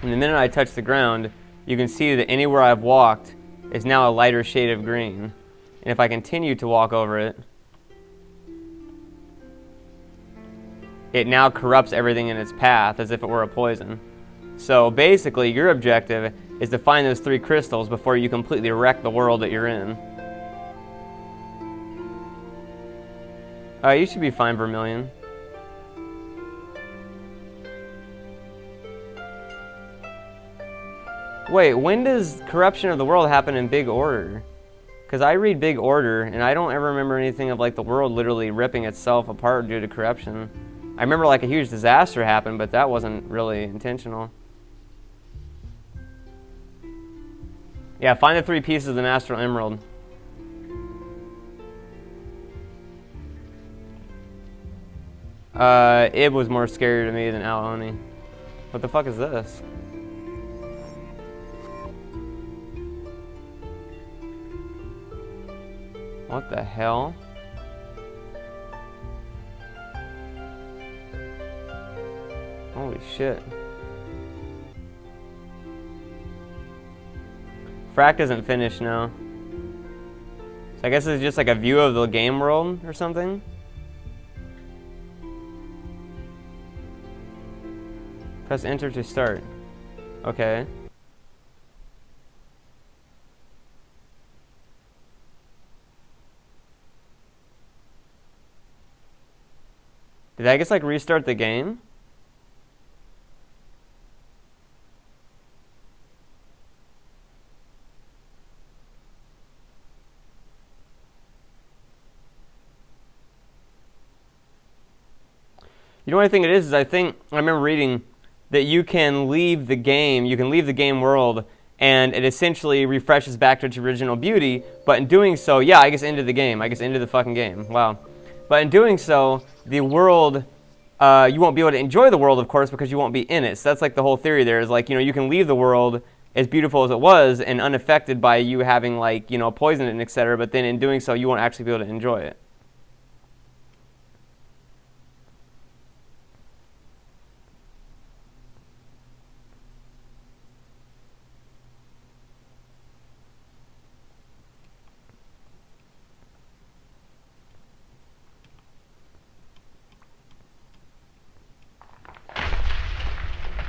And the minute I touch the ground, you can see that anywhere I've walked is now a lighter shade of green. And if I continue to walk over it, it now corrupts everything in its path as if it were a poison. So basically, your objective is to find those 3 crystals before you completely wreck the world that you're in. You should be fine, Vermilion. Wait, when does corruption of the world happen in big order? Because I read big order, and I don't ever remember anything of like the world literally ripping itself apart due to corruption. I remember like a huge disaster happened, but that wasn't really intentional. Yeah, find the 3 pieces of the Astral Emerald. It was more scary to me than Alaoni. What the fuck is this? What the hell? Holy shit. Fract isn't finished now. So I guess it's just like a view of the game world or something? Press enter to start. Okay. Did I just like restart the game? You know what I think it is I remember reading that you can leave the game world, and it essentially refreshes back to its original beauty, but in doing so, yeah, I guess ended the game. I guess ended the fucking game. Wow. But in doing so, the world, you won't be able to enjoy the world, of course, because you won't be in it. So that's like the whole theory there is like, you can leave the world as beautiful as it was and unaffected by you having like, poison it and etc. But then in doing so, you won't actually be able to enjoy it.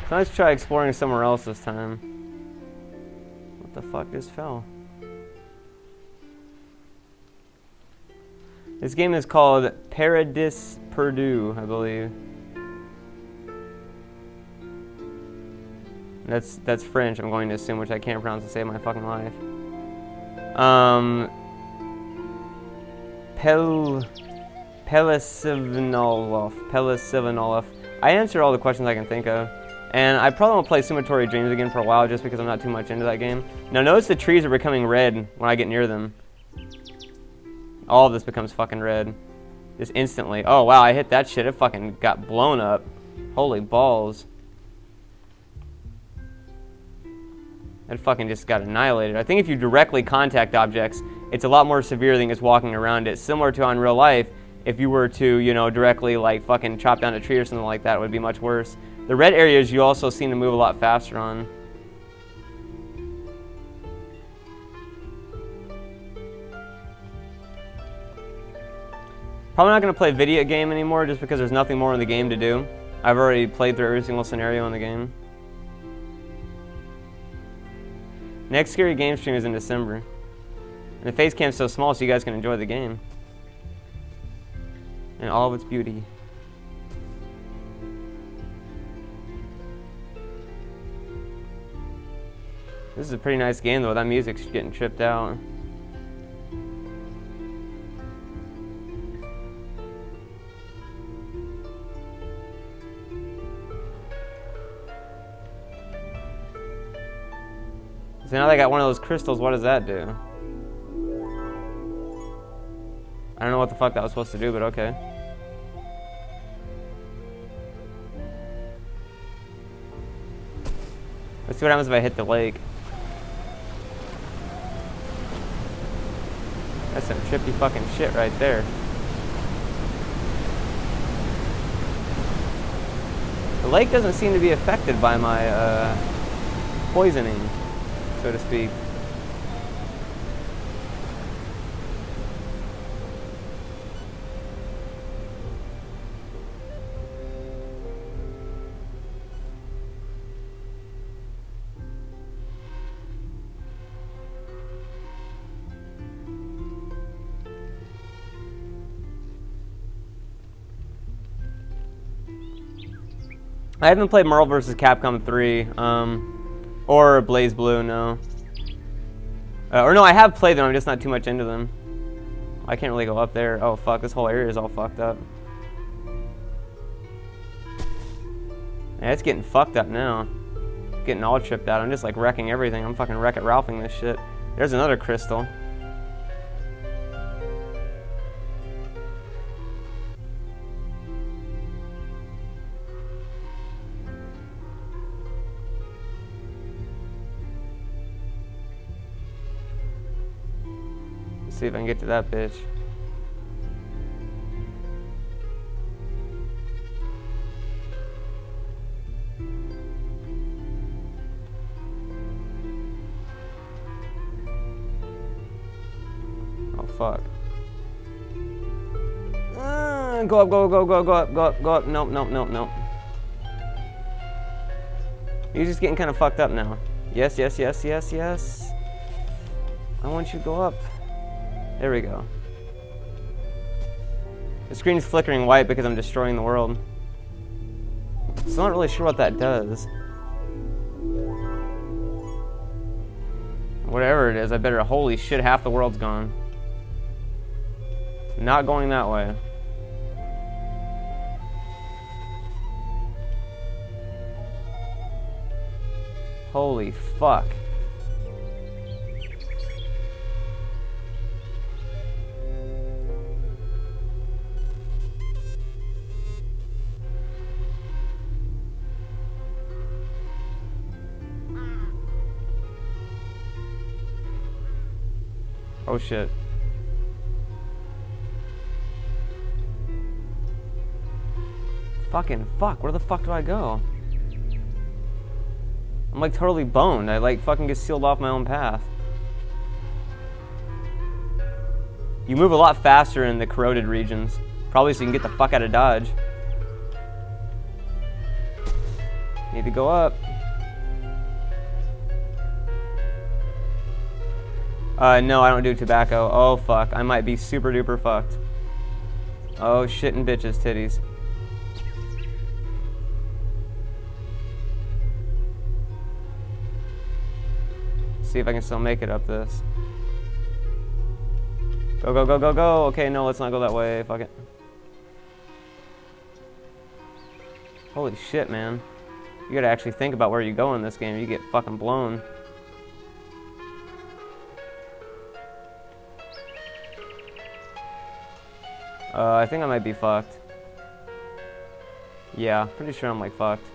So let's try exploring somewhere else this time. What the fuck just fell? This game is called Paradis Perdu, I believe. That's French, I'm going to assume, which I can't pronounce to save my fucking life. Pelisivinolof. I answered all the questions I can think of. And I probably won't play Sumotori Dreams again for a while just because I'm not too much into that game. Now notice the trees are becoming red when I get near them. All of this becomes fucking red. Just instantly. Oh wow, I hit that shit. It fucking got blown up. Holy balls. It fucking just got annihilated. I think if you directly contact objects, it's a lot more severe than just walking around it. Similar to in real life, if you were to, you know, directly like fucking chop down a tree or something like that, it would be much worse. The red areas you also seem to move a lot faster on. Probably not going to play video game anymore just because there's nothing more in the game to do. I've already played through every single scenario in the game. Next scary game stream is in December. And the face cam's so small so you guys can enjoy the game. In all of its beauty. This is a pretty nice game though, that music's getting tripped out. So now they got one of those crystals, what does that do? I don't know what the fuck that was supposed to do, but okay. Let's see what happens if I hit the lake. That's some trippy fucking shit right there. The lake doesn't seem to be affected by my poisoning, so to speak. I haven't played Marvel vs. Capcom 3, or Blaze Blue, no. Or no, I have played them, I'm just not too much into them. I can't really go up there. Oh fuck, this whole area is all fucked up. Yeah, it's getting fucked up now. Getting all tripped out. I'm just like wrecking everything. I'm fucking Wreck-It Ralphing this shit. There's another crystal. See if I can get to that bitch. Oh fuck. Go up, go up. Nope. You're just getting kind of fucked up now. Yes. I want you to go up. There we go. The screen's flickering white because I'm destroying the world. So I'm not really sure what that does. Whatever it is, I better... Holy shit, half the world's gone. Not going that way. Holy fuck. Oh shit. Fucking fuck, where the fuck do I go? I'm like totally boned. I like fucking get sealed off my own path. You move a lot faster in the corroded regions. Probably so you can get the fuck out of Dodge. Need to go up. No, I don't do tobacco. Oh, fuck. I might be super duper fucked. Oh, shit and bitches, titties. See if I can still make it up this. Go. Okay, no, let's not go that way. Fuck it. Holy shit, man. You gotta actually think about where you go in this game. You get fucking blown. I think I might be fucked. Yeah, pretty sure I'm like fucked.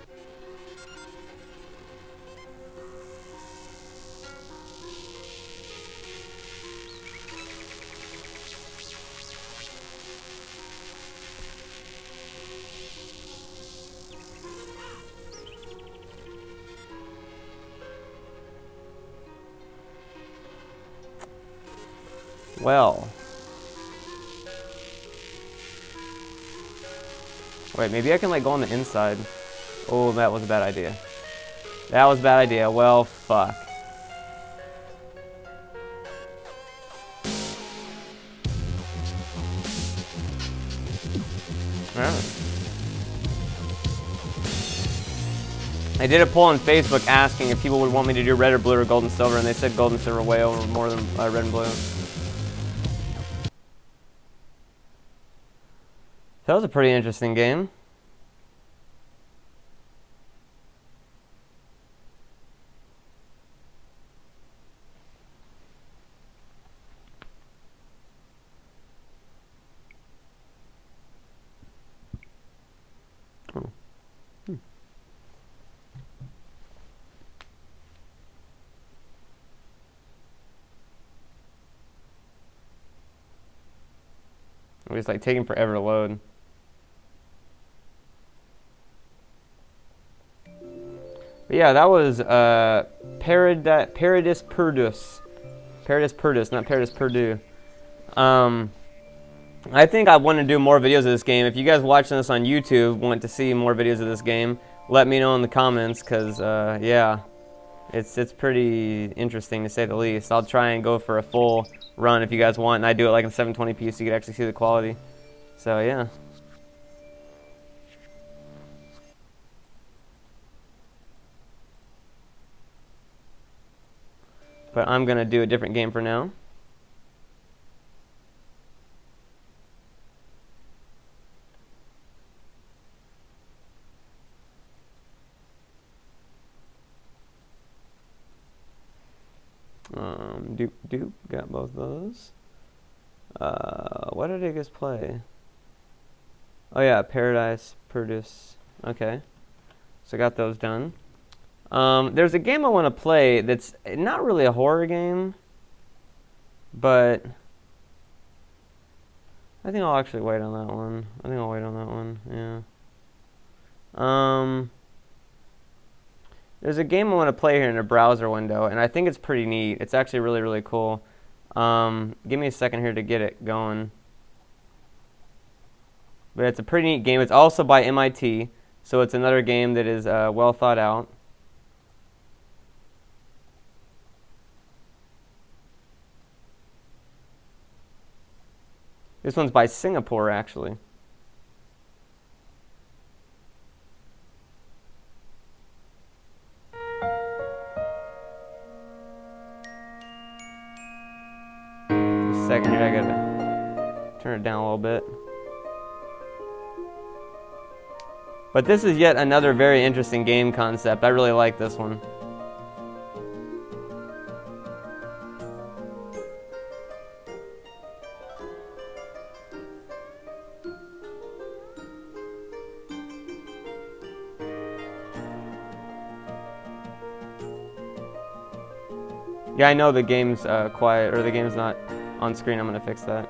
Well. Wait, maybe I can like go on the inside. Oh, that was a bad idea. That was a bad idea. Well, fuck. Alright. I did a poll on Facebook asking if people would want me to do red or blue or gold and silver, and they said gold and silver way over more than red and blue. That was a pretty interesting game. It's like taking forever to load. But yeah, that was Paradis Perdus. Paradis Perdus, not Paradis Purdue. I think I want to do more videos of this game. If you guys watching this on YouTube want to see more videos of this game, let me know in the comments, because yeah, it's pretty interesting to say the least. I'll try and go for a full run if you guys want, and I do it like in 720p so you can actually see the quality. So yeah. But I'm gonna do a different game for now. Doop, got both those. What did I just play? Oh yeah, Paradise Perdus. Okay, so I got those done. There's a game I want to play that's not really a horror game, but I think I'll actually wait on that one. I think I'll wait on that one, yeah. There's a game I want to play here in a browser window, and I think it's pretty neat. It's actually really, really cool. Give me a second here to get it going. But it's a pretty neat game. It's also by MIT, so it's another game that is well thought out. This one's by Singapore, actually. Second here, I gotta turn it down a little bit. But this is yet another very interesting game concept. I really like this one. Yeah, I know the game's quiet, or the game's not on screen. I'm gonna fix that.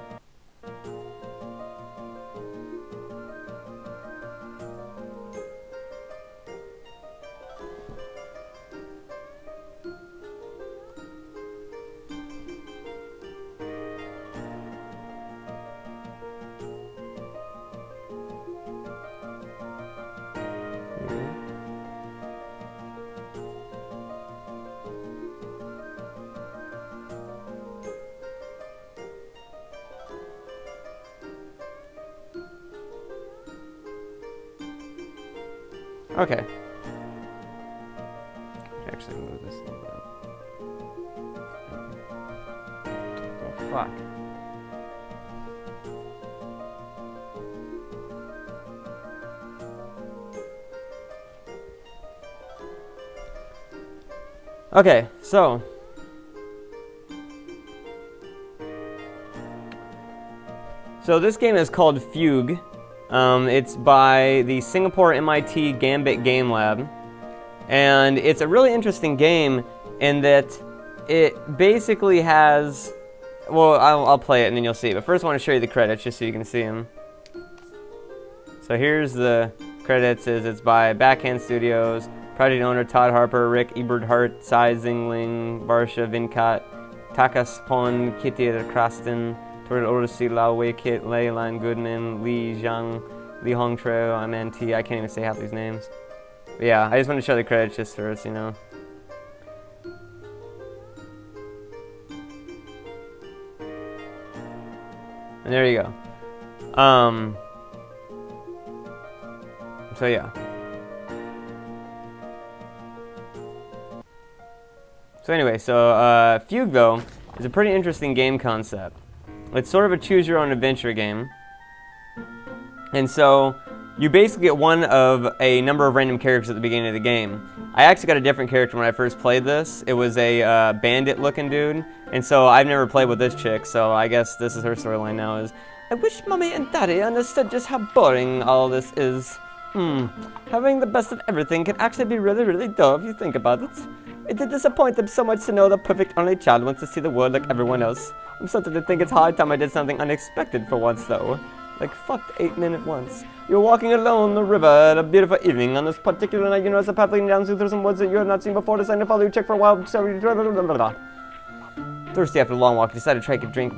Okay. Actually move this a little bit. Oh, fuck. Okay, so this game is called Fugue. It's by the Singapore MIT Gambit Game Lab, and it's a really interesting game in that it basically has, well, I'll play it and then you'll see it, but first I want to show you the credits just so you can see them. So here's the credits. It's by Backhand Studios, project owner Todd Harper, Rick Eberhardt, Tsai Zingling, Varsha Vinkat, Takaspon, Kitty Kraston, Toward Odyssey, Lao Wei Kit, Lei Lan Goodman, Li Zhang, Li Hongtreo, Amanti. I can't even say half these names. But yeah, I just want to show the credits just first, you know. And there you go. So yeah. So anyway, Fugue though is a pretty interesting game concept. It's sort of a choose-your-own-adventure game. And so you basically get one of a number of random characters at the beginning of the game. I actually got a different character when I first played this. It was a bandit-looking dude. And so I've never played with this chick, so I guess this is her storyline now is, I wish Mommy and Daddy understood just how boring all this is. Having the best of everything can actually be really, really dull if you think about it. It did disappoint them so much to know the perfect only child wants to see the world like everyone else. I'm starting to think it's high time I did something unexpected for once, though. Like fucked 8 men at once. You're walking alone the river at a beautiful evening. On this particular night, you notice a path leading down through some woods that you have not seen before. Decide to follow. You check for a while. Thirsty after a long walk, decide to try to drink.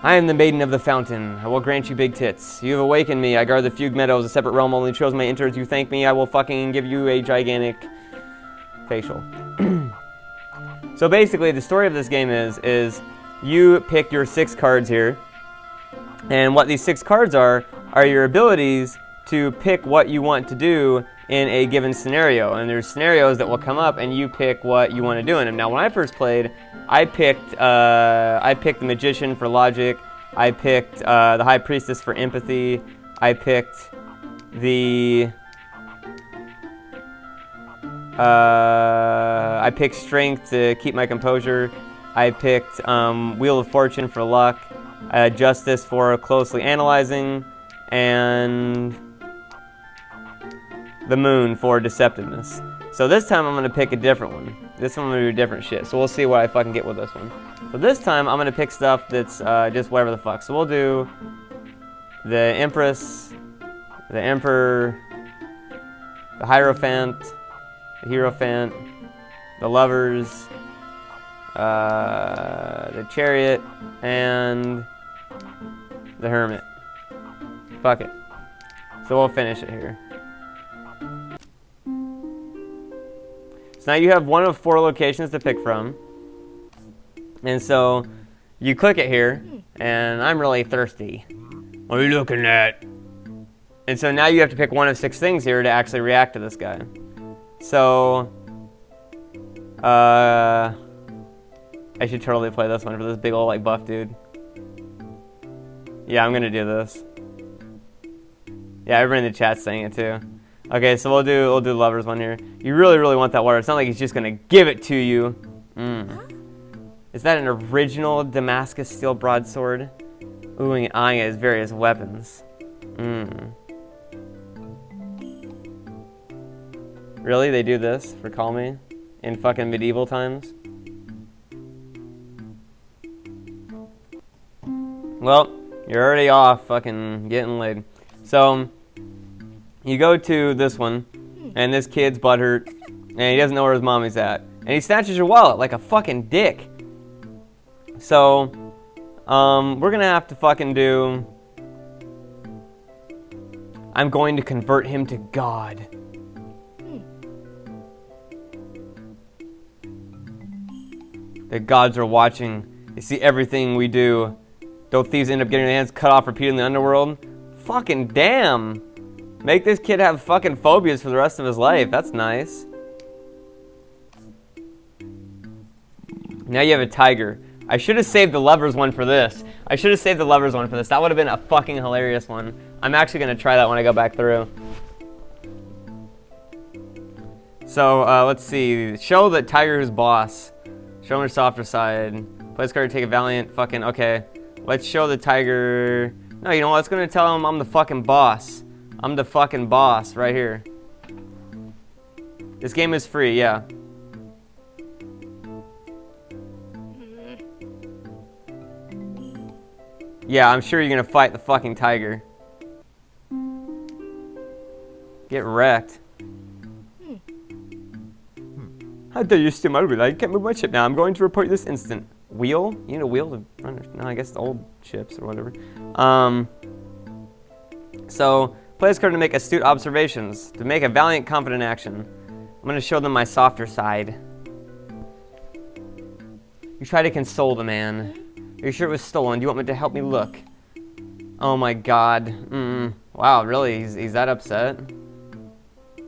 I am the maiden of the fountain. I will grant you big tits. You have awakened me. I guard the Fugue Meadows, a separate realm. Only chose may enter. As you thank me, I will fucking give you a gigantic facial. So basically, the story of this game is you pick your 6 cards here. And what these 6 cards are your abilities to pick what you want to do in a given scenario. And there's scenarios that will come up and you pick what you want to do in them. Now, when I first played, I picked the Magician for logic. I picked the High Priestess for empathy. I picked the I picked strength to keep my composure. I picked Wheel of Fortune for luck. Justice for closely analyzing, and the Moon for deceptiveness. So this time I'm gonna pick a different one. This one I'm gonna do different shit. So we'll see what I fucking get with this one. So this time I'm gonna pick stuff that's just whatever the fuck. So we'll do the Empress, the Emperor, the Hierophant, the Hierophant, the Lovers, the Chariot, and the Hermit. Fuck it. So we'll finish it here. So now you have one of 4 locations to pick from. And so you click it here, and I'm really thirsty. What are you looking at? And so now you have to pick one of 6 things here to actually react to this guy. So, I should totally play this one for this big old like buff dude. Yeah, I'm gonna do this. Yeah, everybody in the chat's saying it too. Okay, so we'll do Lover's one here. You really, really want that water. It's not like he's just gonna give it to you. Is that an original Damascus steel broadsword? Ooh, and eyeing at his various weapons. Really? They do this for Call Me? In fucking medieval times? Well, you're already off fucking getting laid. So, you go to this one, and this kid's butthurt, and he doesn't know where his mommy's at. And he snatches your wallet like a fucking dick. So, we're gonna have to fucking do... I'm going to convert him to God. The gods are watching. They see everything we do. Don't thieves end up getting their hands cut off repeatedly in the underworld? Fucking damn. Make this kid have fucking phobias for the rest of his life. That's nice. Now you have a tiger. I should have saved the Lovers one for this. That would have been a fucking hilarious one. I'm actually going to try that when I go back through. So, let's see. Show the tiger who's boss. Show him her softer side. Play this card to take a valiant fucking... Okay. Let's show the tiger... No, you know what? It's going to tell him I'm the fucking boss. I'm the fucking boss right here. This game is free, yeah. Yeah, I'm sure you're going to fight the fucking tiger. Get wrecked. How dare you steal my wheel? I can't move my ship now. I'm going to report this instant. Wheel? You need a wheel to run? No, I guess the old ships or whatever. So, play this card to make astute observations. To make a valiant, confident action. I'm going to show them my softer side. You try to console the man. Are you sure it was stolen? Do you want me to help me look? Oh my god. Wow, really? He's that upset?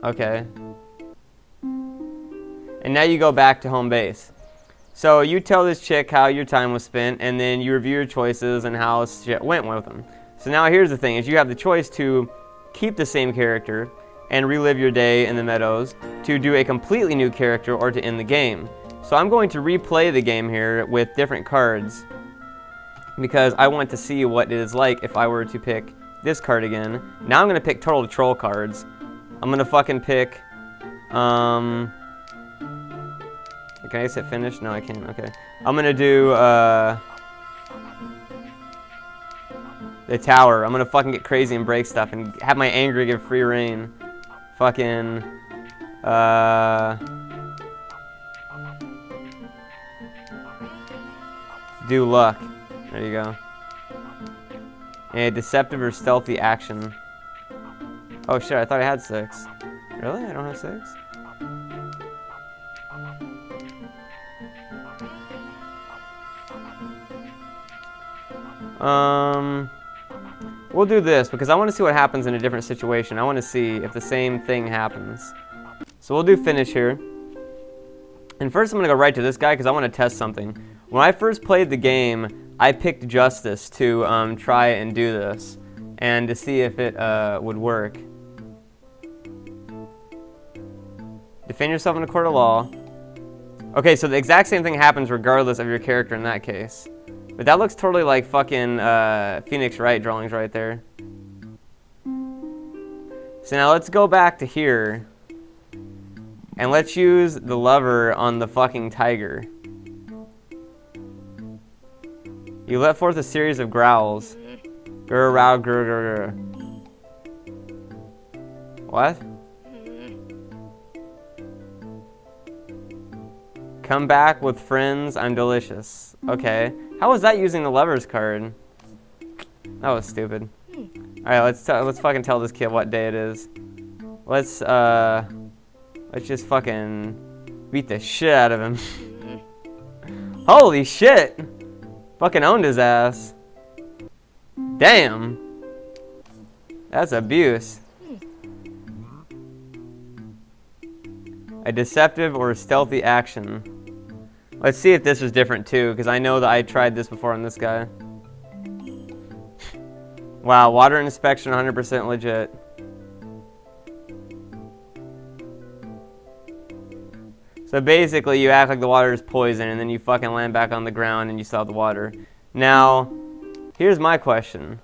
Okay. And now you go back to home base. So you tell this chick how your time was spent, and then you review your choices and how shit went with them. So now here's the thing, is you have the choice to keep the same character and relive your day in the meadows, to do a completely new character, or to end the game. So I'm going to replay the game here with different cards, because I want to see what it is like if I were to pick this card again. Now I'm going to pick Total Troll cards. I'm going to fucking pick... Can I just hit finish? No, I can't. Okay. I'm going to do the tower. I'm going to fucking get crazy and break stuff and have my anger give free reign. Fucking... do luck. There you go. A deceptive or stealthy action. Oh shit, I thought I had 6. Really? I don't have 6? We'll do this because I want to see what happens in a different situation. I want to see if the same thing happens. So we'll do finish here. And first I'm going to go right to this guy because I want to test something. When I first played the game, I picked Justice to try and do this and to see if it would work. Defend yourself in a court of law. Okay, so the exact same thing happens regardless of your character in that case. But that looks totally like fucking Phoenix Wright drawings right there. So now let's go back to here. And let's use the lever on the fucking tiger. You let forth a series of growls. Grr, row, grr, grr, grr. What? Come back with friends, I'm delicious. Okay. How was that using the levers card? That was stupid. Alright, let's fucking tell this kid what day it is. Let's just fucking beat the shit out of him. Holy shit! Fucking owned his ass. Damn. That's abuse. A deceptive or stealthy action. Let's see if this was different too, because I know that I tried this before on this guy. Wow, water inspection 100% legit. So basically you act like the water is poison and then you fucking land back on the ground and you still have the water. Now, here's my question.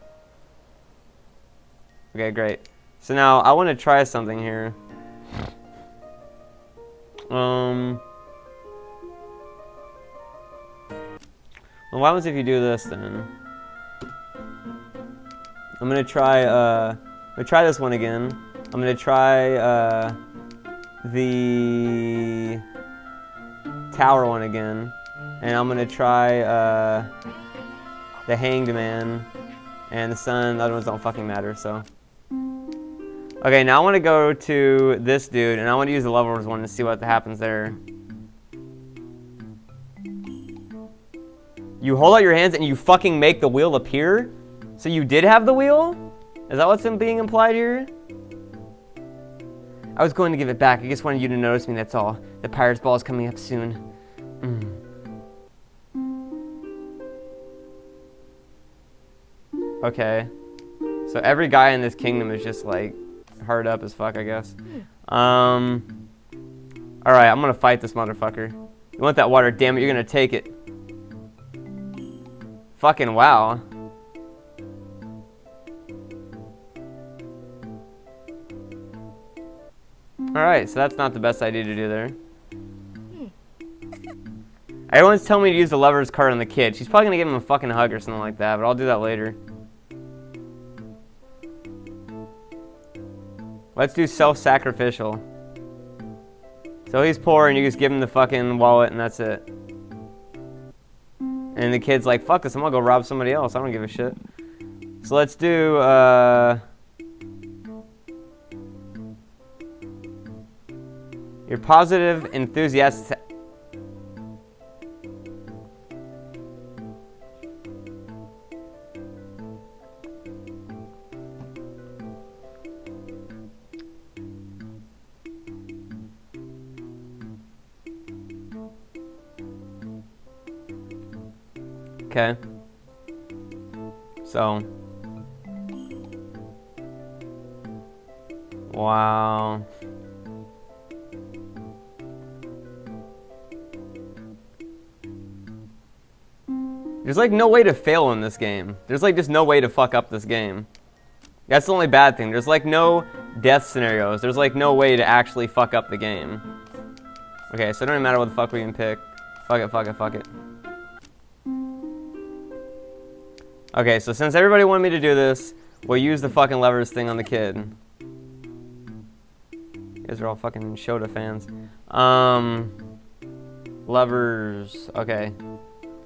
Okay, great. So now I want to try something here. Well, what happens if you do this then? I'm gonna try this one again. I'm gonna try the tower one again, and I'm gonna try the hanged man and the sun. The other ones don't fucking matter. So okay, now I want to go to this dude, and I want to use the levels one to see what happens there. You hold out your hands and you fucking make the wheel appear? So you did have the wheel? Is that what's being implied here? I was going to give it back. I just wanted you to notice me, that's all. The pirate's ball is coming up soon. Okay. So every guy in this kingdom is just like hard up as fuck, I guess. Alright, I'm gonna fight this motherfucker. You want that water, damn it, you're gonna take it. Fucking wow. Alright, so that's not the best idea to do there. Everyone's telling me to use the lover's card on the kid. She's probably gonna give him a fucking hug or something like that, but I'll do that later. Let's do self-sacrificial. So he's poor and you just give him the fucking wallet and that's it. And the kid's like, fuck this, I'm gonna go rob somebody else. I don't give a shit. So let's do, you're positive, enthusiastic. Okay. So. Wow. There's like no way to fail in this game. There's like just no way to fuck up this game. That's the only bad thing. There's like no death scenarios. There's like no way to actually fuck up the game. Okay, so it doesn't matter what the fuck we can pick. Fuck it, fuck it, fuck it. Okay, so since everybody wanted me to do this, we'll use the fucking levers thing on the kid. You guys are all fucking Shota fans. Levers. Okay.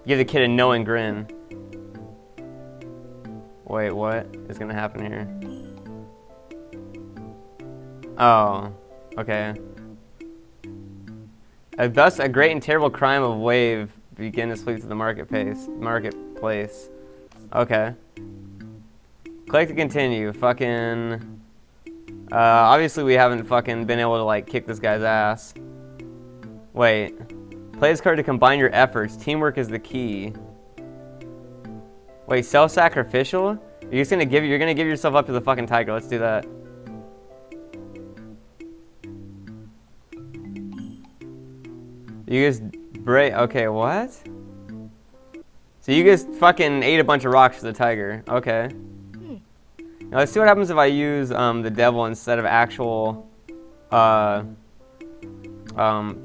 Give the kid a knowing grin. Wait, what is gonna happen here? Oh, okay. Thus, a great and terrible crime of wave begin to sweep to the marketplace. Okay. Click to continue. Fucking. Obviously, we haven't fucking been able to like kick this guy's ass. Wait. Play this card to combine your efforts. Teamwork is the key. Wait, self-sacrificial? You're gonna give yourself up to the fucking tiger. Let's do that. You just break. Okay, what? So you just fucking ate a bunch of rocks for the tiger. Okay. Now let's see what happens if I use the devil instead of actual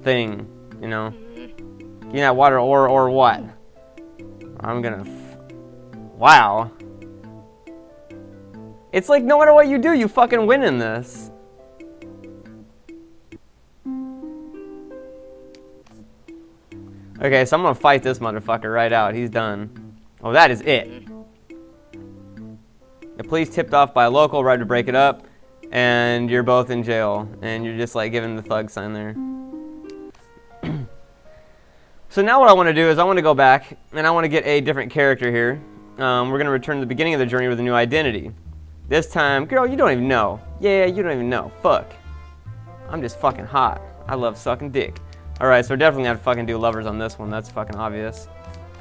thing. You know. Give me that water or what? I'm gonna. Wow. It's like no matter what you do, you fucking win in this. Okay, so I'm gonna fight this motherfucker right out. He's done. Oh, that is it. The police tipped off by a local, right to break it up, and you're both in jail, and you're just like giving the thug sign there. So now what I want to do is I want to go back, and I want to get a different character here. We're going to return to the beginning of the journey with a new identity. This time, girl, you don't even know. Yeah, you don't even know. Fuck. I'm just fucking hot. I love sucking dick. Alright, so we're definitely going to fucking do lovers on this one. That's fucking obvious.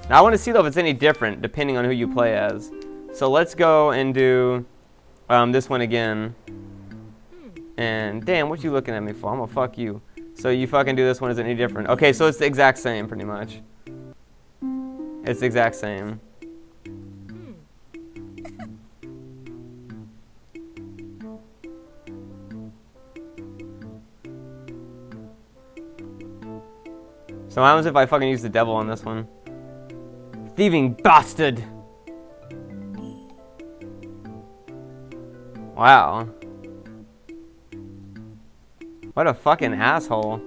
Now I want to see though if it's any different depending on who you play as. So let's go and do this one again. And damn, what you looking at me for? I'm gonna fuck you. So you fucking do this one, is it any different? Okay, so it's the exact same pretty much. It's the exact same. So what happens if I fucking use the devil on this one? Thieving bastard! Wow. What a fucking asshole.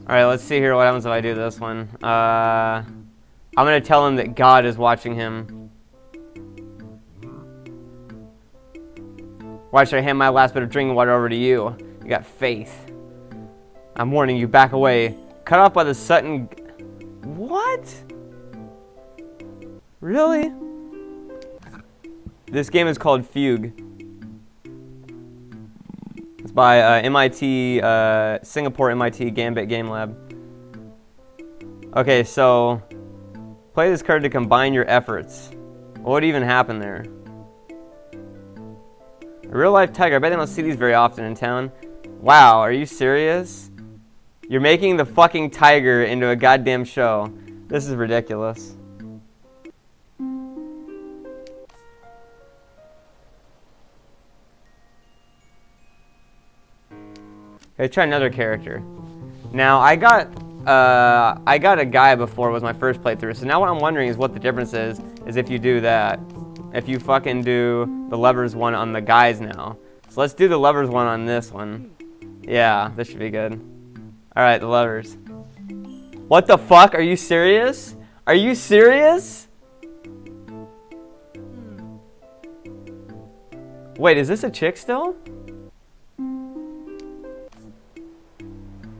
Alright, let's see here what happens if I do this one. I'm gonna tell him that God is watching him. Why should I hand my last bit of drinking water over to you? You got faith. I'm warning you, back away. Cut off by the Sutton... What? Really? This game is called Fugue. It's by MIT, Singapore MIT Gambit Game Lab. Okay, so play this card to combine your efforts. What would even happen there? A real life tiger. I bet they don't see these very often in town. Wow, are you serious? You're making the fucking tiger into a goddamn show. This is ridiculous. Let's try another character. Now, I got a guy before, was my first playthrough, so now what I'm wondering is what the difference is if you do that. If you fucking do the lovers one on the guys now. So let's do the lovers one on this one. Yeah, this should be good. Alright, the lovers. What the fuck? Are you serious? Are you serious? Wait, is this a chick still?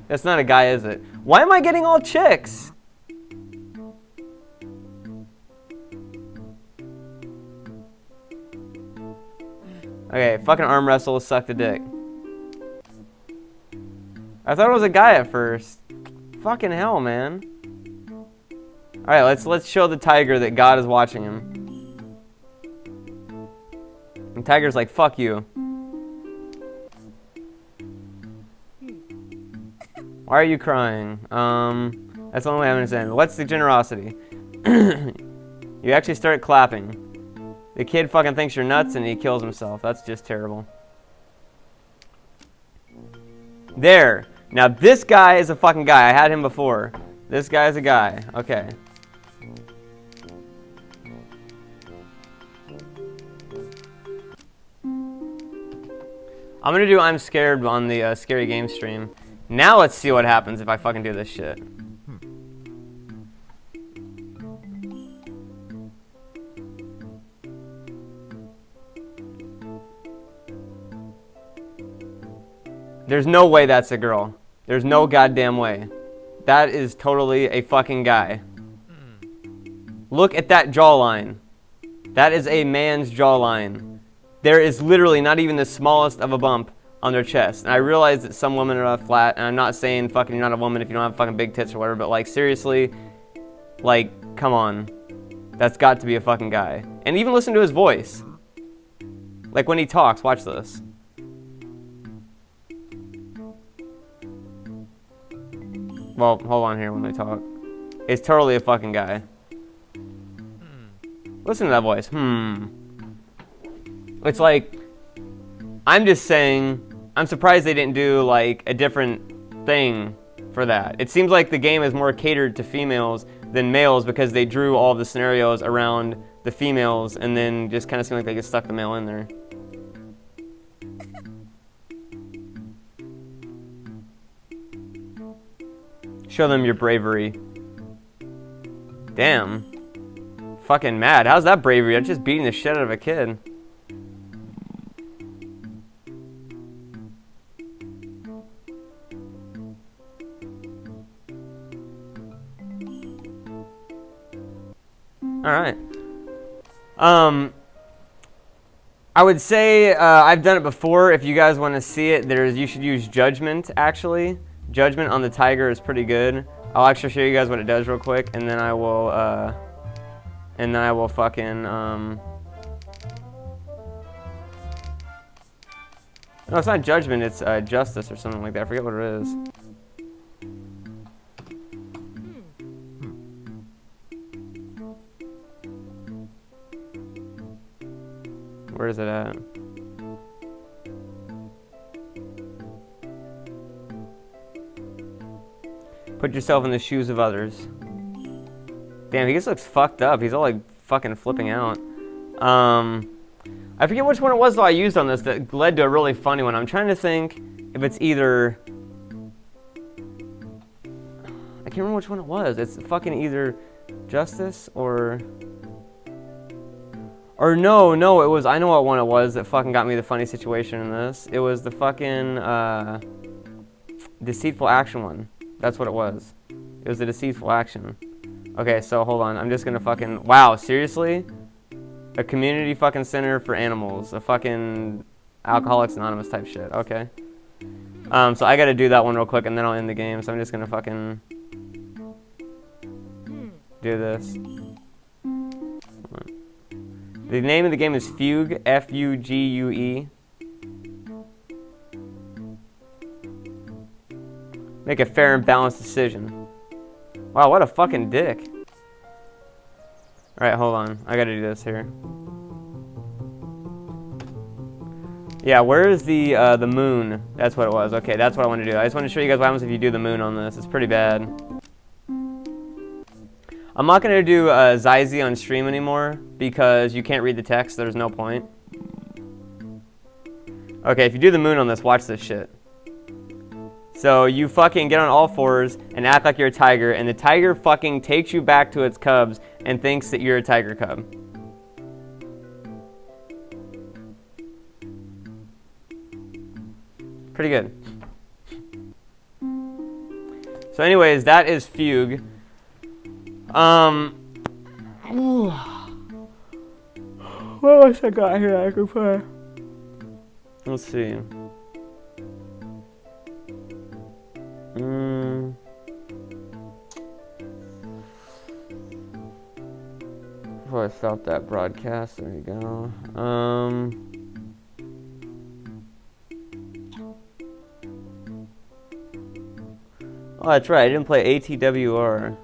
That's not a guy, is it? Why am I getting all chicks? Okay, fucking arm wrestle, suck the dick. I thought it was a guy at first. Fucking hell, man. Alright, let's show the tiger that God is watching him. And tiger's like, fuck you. Why are you crying? That's the only way I understand. What's the generosity? You actually start clapping. The kid fucking thinks you're nuts and he kills himself. That's just terrible. There. Now this guy is a fucking guy. I had him before. This guy is a guy. Okay. I'm gonna do I'm Scared on the Scary Game stream. Now let's see what happens if I fucking do this shit. There's no way that's a girl. There's no goddamn way. That is totally a fucking guy. Look at that jawline. That is a man's jawline. There is literally not even the smallest of a bump on their chest. And I realize that some women are flat, and I'm not saying fucking you're not a woman if you don't have fucking big tits or whatever, but like seriously, like, come on. That's got to be a fucking guy. And even listen to his voice. Like when he talks, watch this. Well, hold on here when they talk. It's totally a fucking guy. Listen to that voice. It's like, I'm just saying, I'm surprised they didn't do like a different thing for that. It seems like the game is more catered to females than males because they drew all the scenarios around the females and then just kind of seemed like they just stuck the male in there. Show them your bravery. Damn. Fucking mad. How's that bravery? I'm just beating the shit out of a kid. Alright. I would say I've done it before. If you guys want to see it, you should use Judgment, actually. Judgment on the tiger is pretty good. I'll actually show you guys what it does real quick, and then I will fucking no, it's not Judgment, it's Justice or something like that. I forget what it is. Where is it at? Put yourself in the shoes of others. Damn, he just looks fucked up. He's all like fucking flipping out. I forget which one it was though I used on this that led to a really funny one. I'm trying to think if it's either... I can't remember which one it was. It's fucking either Justice or... Or no, it was... I know what one it was that fucking got me the funny situation in this. It was the fucking Deceitful Action one. That's what it was. It was the Deceitful Action. Okay, so hold on. I'm just gonna fucking... Wow, seriously? A community fucking center for animals. A fucking Alcoholics Anonymous type shit. Okay. So I gotta do that one real quick and then I'll end the game. So I'm just gonna fucking... do this. The name of the game is Fugue. F-U-G-U-E. Make a fair and balanced decision. Wow, what a fucking dick. Alright, hold on. I gotta do this here. Yeah, where is the moon? That's what it was. Okay, that's what I want to do. I just want to show you guys what happens if you do the moon on this. It's pretty bad. I'm not going to do Zyzy on stream anymore because you can't read the text. There's no point. Okay, if you do the moon on this, watch this shit. So you fucking get on all fours and act like you're a tiger, and the tiger fucking takes you back to its cubs and thinks that you're a tiger cub. Pretty good. So anyways, that is Fugue. What else I got here I can play? Let's see. Before I stop that broadcast, there you go. Oh, that's right. I didn't play ATWR.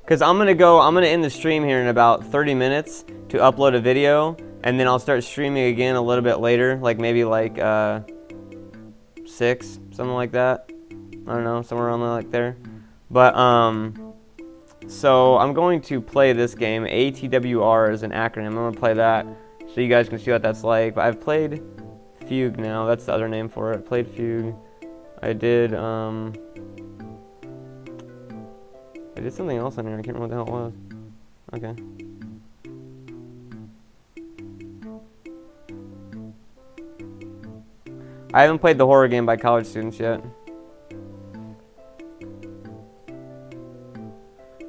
Because I'm going to end the stream here in about 30 minutes to upload a video, and then I'll start streaming again a little bit later, like maybe like 6, something like that. I don't know, somewhere around like there. But, so I'm going to play this game. ATWR is an acronym. I'm going to play that so you guys can see what that's like. But I've played Fugue now. That's the other name for it. I played Fugue. I did something else on here. I can't remember what the hell it was. Okay. I haven't played the horror game by college students yet.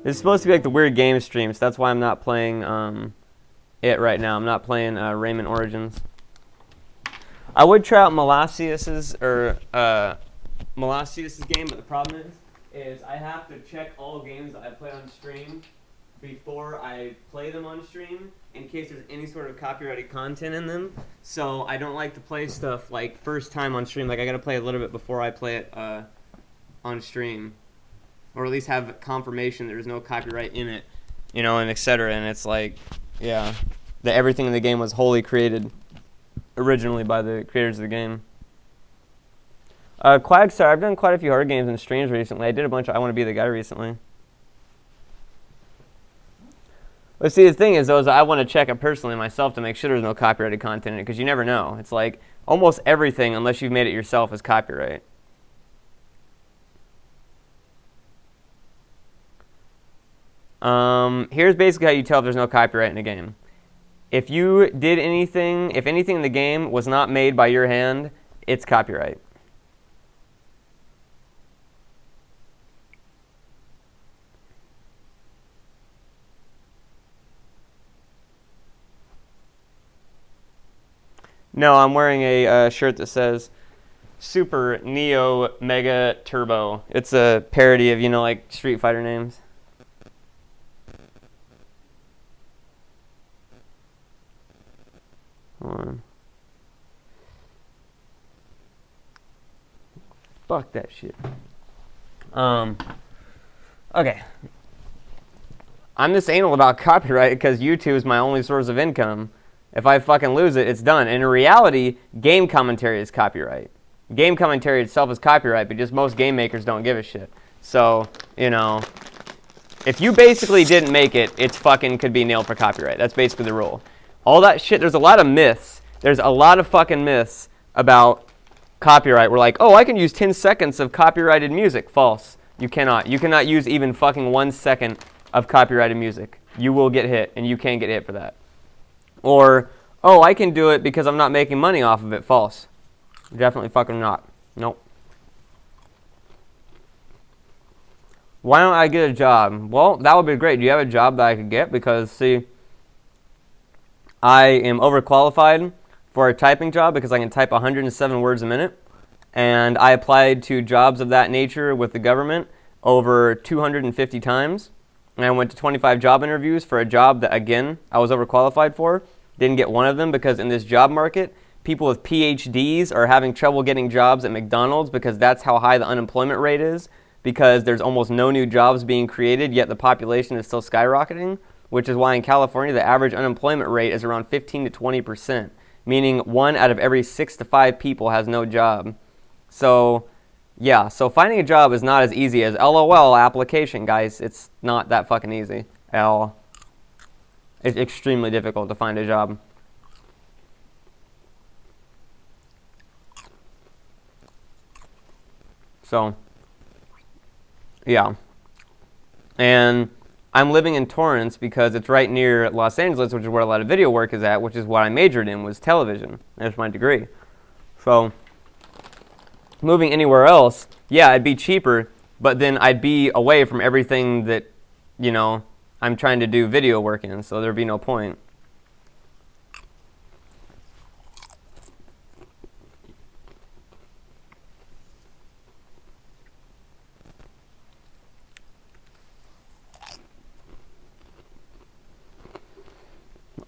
This is supposed to be like the weird game stream, so that's why I'm not playing it right now. I'm not playing Rayman Origins. I would try out Malacius's game, but the problem is I have to check all games that I play on stream before I play them on stream in case there's any sort of copyrighted content in them. So I don't like to play stuff like first time on stream. Like I gotta play a little bit before I play it on stream, or at least have confirmation there's no copyright in it, you know, and etc. And it's like, yeah, that everything in the game was wholly created originally by the creators of the game. Quagstar, I've done quite a few horror games and streams recently. I did a bunch of I Want to Be the Guy recently. But see, the thing is, though, is I want to check it personally myself to make sure there's no copyrighted content in it, because you never know. It's like almost everything, unless you've made it yourself, is copyright. Here's basically how you tell if there's no copyright in a game. If you did anything, if anything in the game was not made by your hand, it's copyright. No, I'm wearing a shirt that says Super Neo Mega Turbo. It's a parody of, you know, like Street Fighter names. Hold on. Fuck that shit. Okay. I'm just anal about copyright because YouTube is my only source of income. If I fucking lose it, it's done. And in reality, game commentary is copyright. Game commentary itself is copyright, but just most game makers don't give a shit. So, you know, if you basically didn't make it, it's fucking could be nailed for copyright. That's basically the rule. All that shit, there's a lot of myths. There's a lot of fucking myths about copyright. We're like, oh, I can use 10 seconds of copyrighted music. False. You cannot. You cannot use even fucking 1 second of copyrighted music. You will get hit, and you can get hit for that. Or, oh, I can do it because I'm not making money off of it. False. Definitely fucking not. Nope. Why don't I get a job? Well, that would be great. Do you have a job that I could get? Because, see, I am overqualified for a typing job because I can type 107 words a minute. And I applied to jobs of that nature with the government over 250 times. And I went to 25 job interviews for a job that, again, I was overqualified for. Didn't get one of them because in this job market, people with PhDs are having trouble getting jobs at McDonald's because that's how high the unemployment rate is, because there's almost no new jobs being created, yet the population is still skyrocketing, which is why in California the average unemployment rate is around 15 to 20%, meaning 1 out of every 6 to 5 people has no job. So, yeah, so finding a job is not as easy as LOL application, guys. It's not that fucking easy at all. It's extremely difficult to find a job. So, yeah. And I'm living in Torrance because it's right near Los Angeles, which is where a lot of video work is at, which is what I majored in, was television. That's my degree. So, moving anywhere else, yeah, it'd be cheaper, but then I'd be away from everything that, you know, I'm trying to do video work in, so there'd be no point.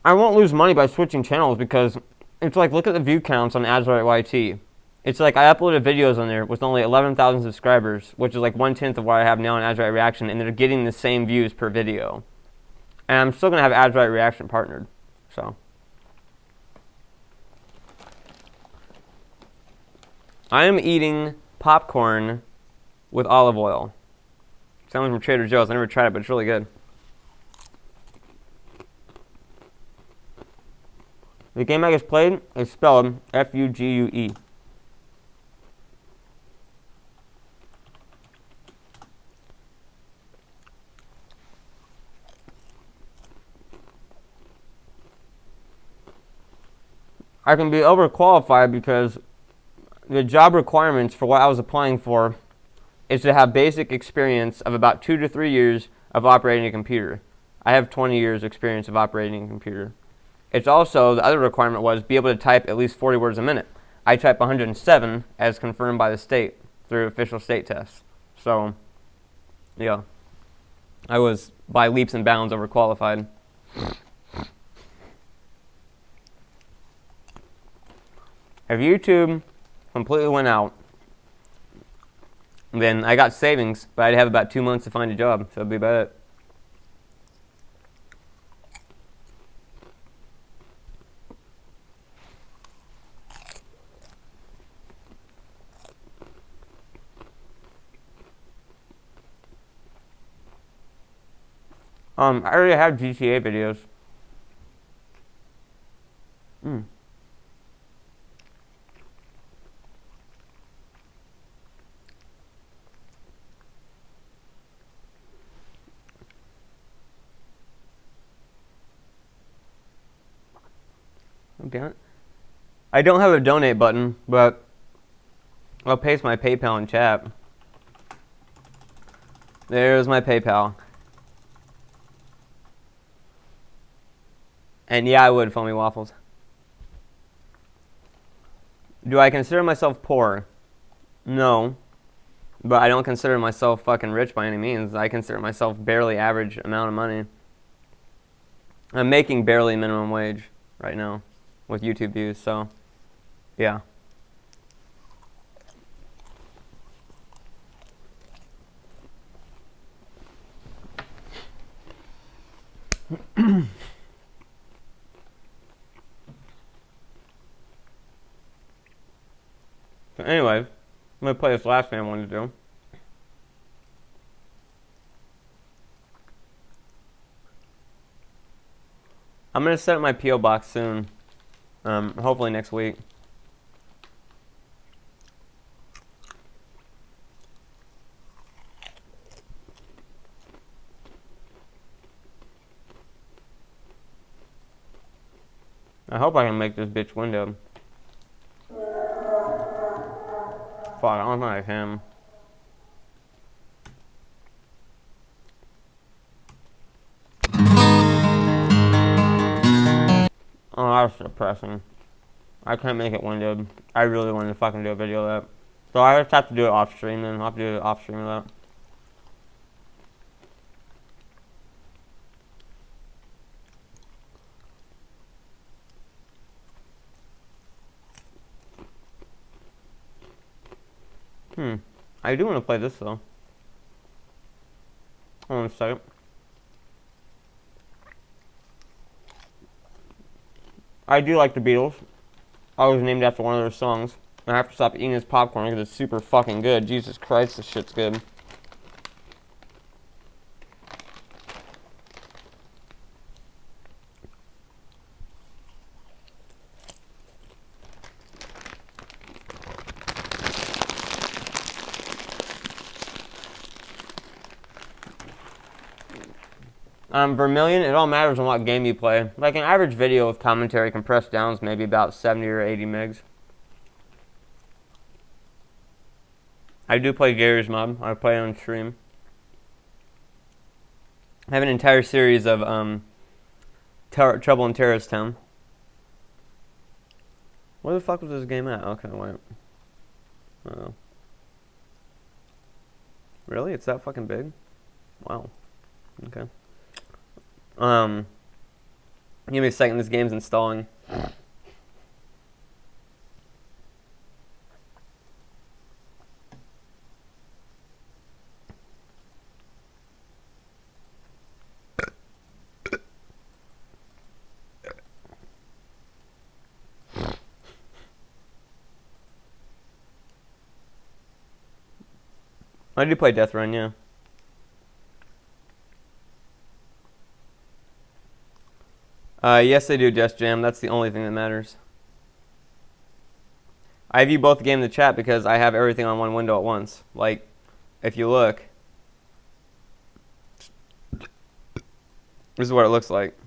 I won't lose money by switching channels because it's like, look at the view counts on azuriteYT. It's like I uploaded videos on there with only 11,000 subscribers, which is like 1/10 of what I have now on azuritereaction, and they're getting the same views per video. And I'm still going to have azuritereaction partnered, so. I am eating popcorn with olive oil. Sounds from Trader Joe's. I never tried it, but it's really good. The game I just played is spelled F-U-G-U-E. I can be overqualified because the job requirements for what I was applying for is to have basic experience of about 2 to 3 years of operating a computer. I have 20 years experience of operating a computer. It's also, the other requirement was be able to type at least 40 words a minute. I type 107 as confirmed by the state through official state tests. So, yeah, I was by leaps and bounds overqualified. If YouTube completely went out, then I got savings, but I'd have about 2 months to find a job, so it'd be about it. I already have GTA videos. Oh, damn it. I don't have a donate button, but I'll paste my PayPal in chat. There's my PayPal. And yeah, I would, Foamy Waffles. Do I consider myself poor? No. But I don't consider myself fucking rich by any means. I consider myself barely average amount of money. I'm making barely minimum wage right now with YouTube views, so yeah. So anyway, I'm going to play this last game I wanted to do. I'm going to set up my P.O. box soon. Hopefully next week. I hope I can make this bitch window. Fuck, I don't think I can. Oh, that's depressing. I can't make it windowed. I really wanted to fucking do a video of that. So I just have to do it off stream, then I'll have to do it off stream of that. I do want to play this though. Hold on a second. I do like the Beatles. I was named after one of their songs. I have to stop eating this popcorn because it's super fucking good. Jesus Christ, this shit's good. Vermilion, it all matters on what game you play. Like an average video with commentary compressed down is maybe about 70 or 80 megs. I do play Gary's Mod. I play on stream. I have an entire series of Trouble in Terrorist Town. Where the fuck was this game at? Okay, wait. Oh. Really? It's that fucking big? Wow. Okay. Give me a second. This game's installing. I do play Death Run, yeah. Yes, they do, Just Jam. That's the only thing that matters. I view both the game and the chat because I have everything on one window at once. Like, if you look, this is what it looks like.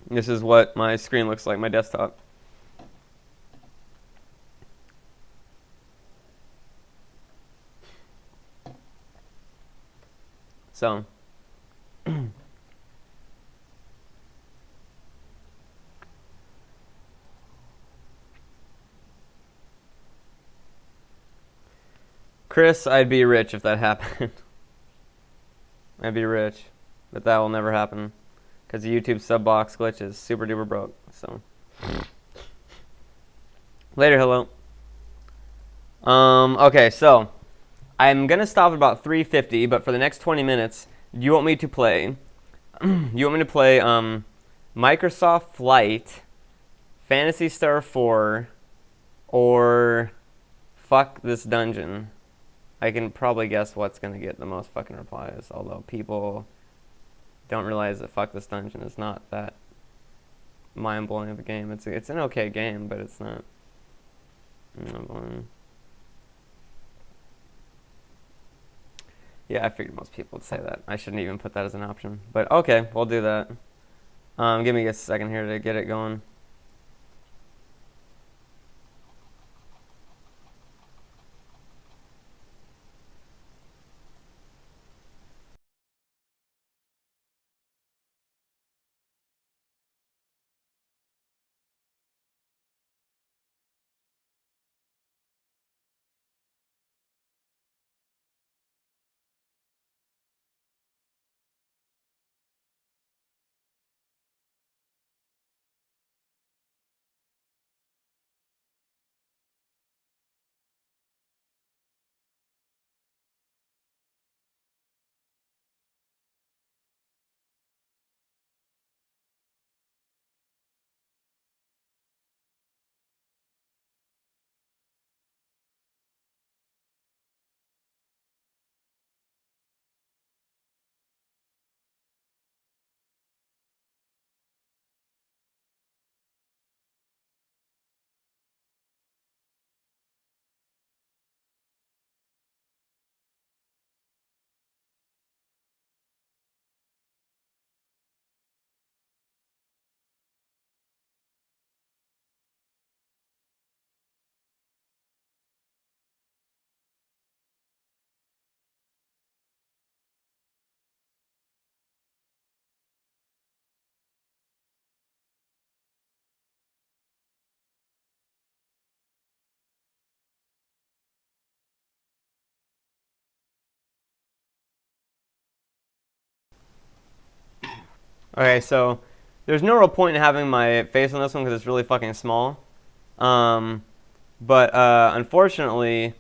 This is what my screen looks like, my desktop. So, Chris, I'd be rich if that happened. I'd be rich, but that will never happen because the YouTube sub box glitch is super duper broke. So, later, hello. Okay, so I'm gonna stop at about 3:50, but for the next 20 minutes, you want me to play? You want me to play Microsoft Flight, Phantasy Star 4, or fuck this dungeon? I can probably guess what's gonna get the most fucking replies, although people don't realize that fuck this dungeon is not that mind-blowing of a game. It's an okay game, but it's not mind-blowing. Yeah, I figured most people would say that. I shouldn't even put that as an option. But okay, we'll do that. Give me a second here to get it going. Okay, so there's no real point in having my face on this one because it's really fucking small. But unfortunately,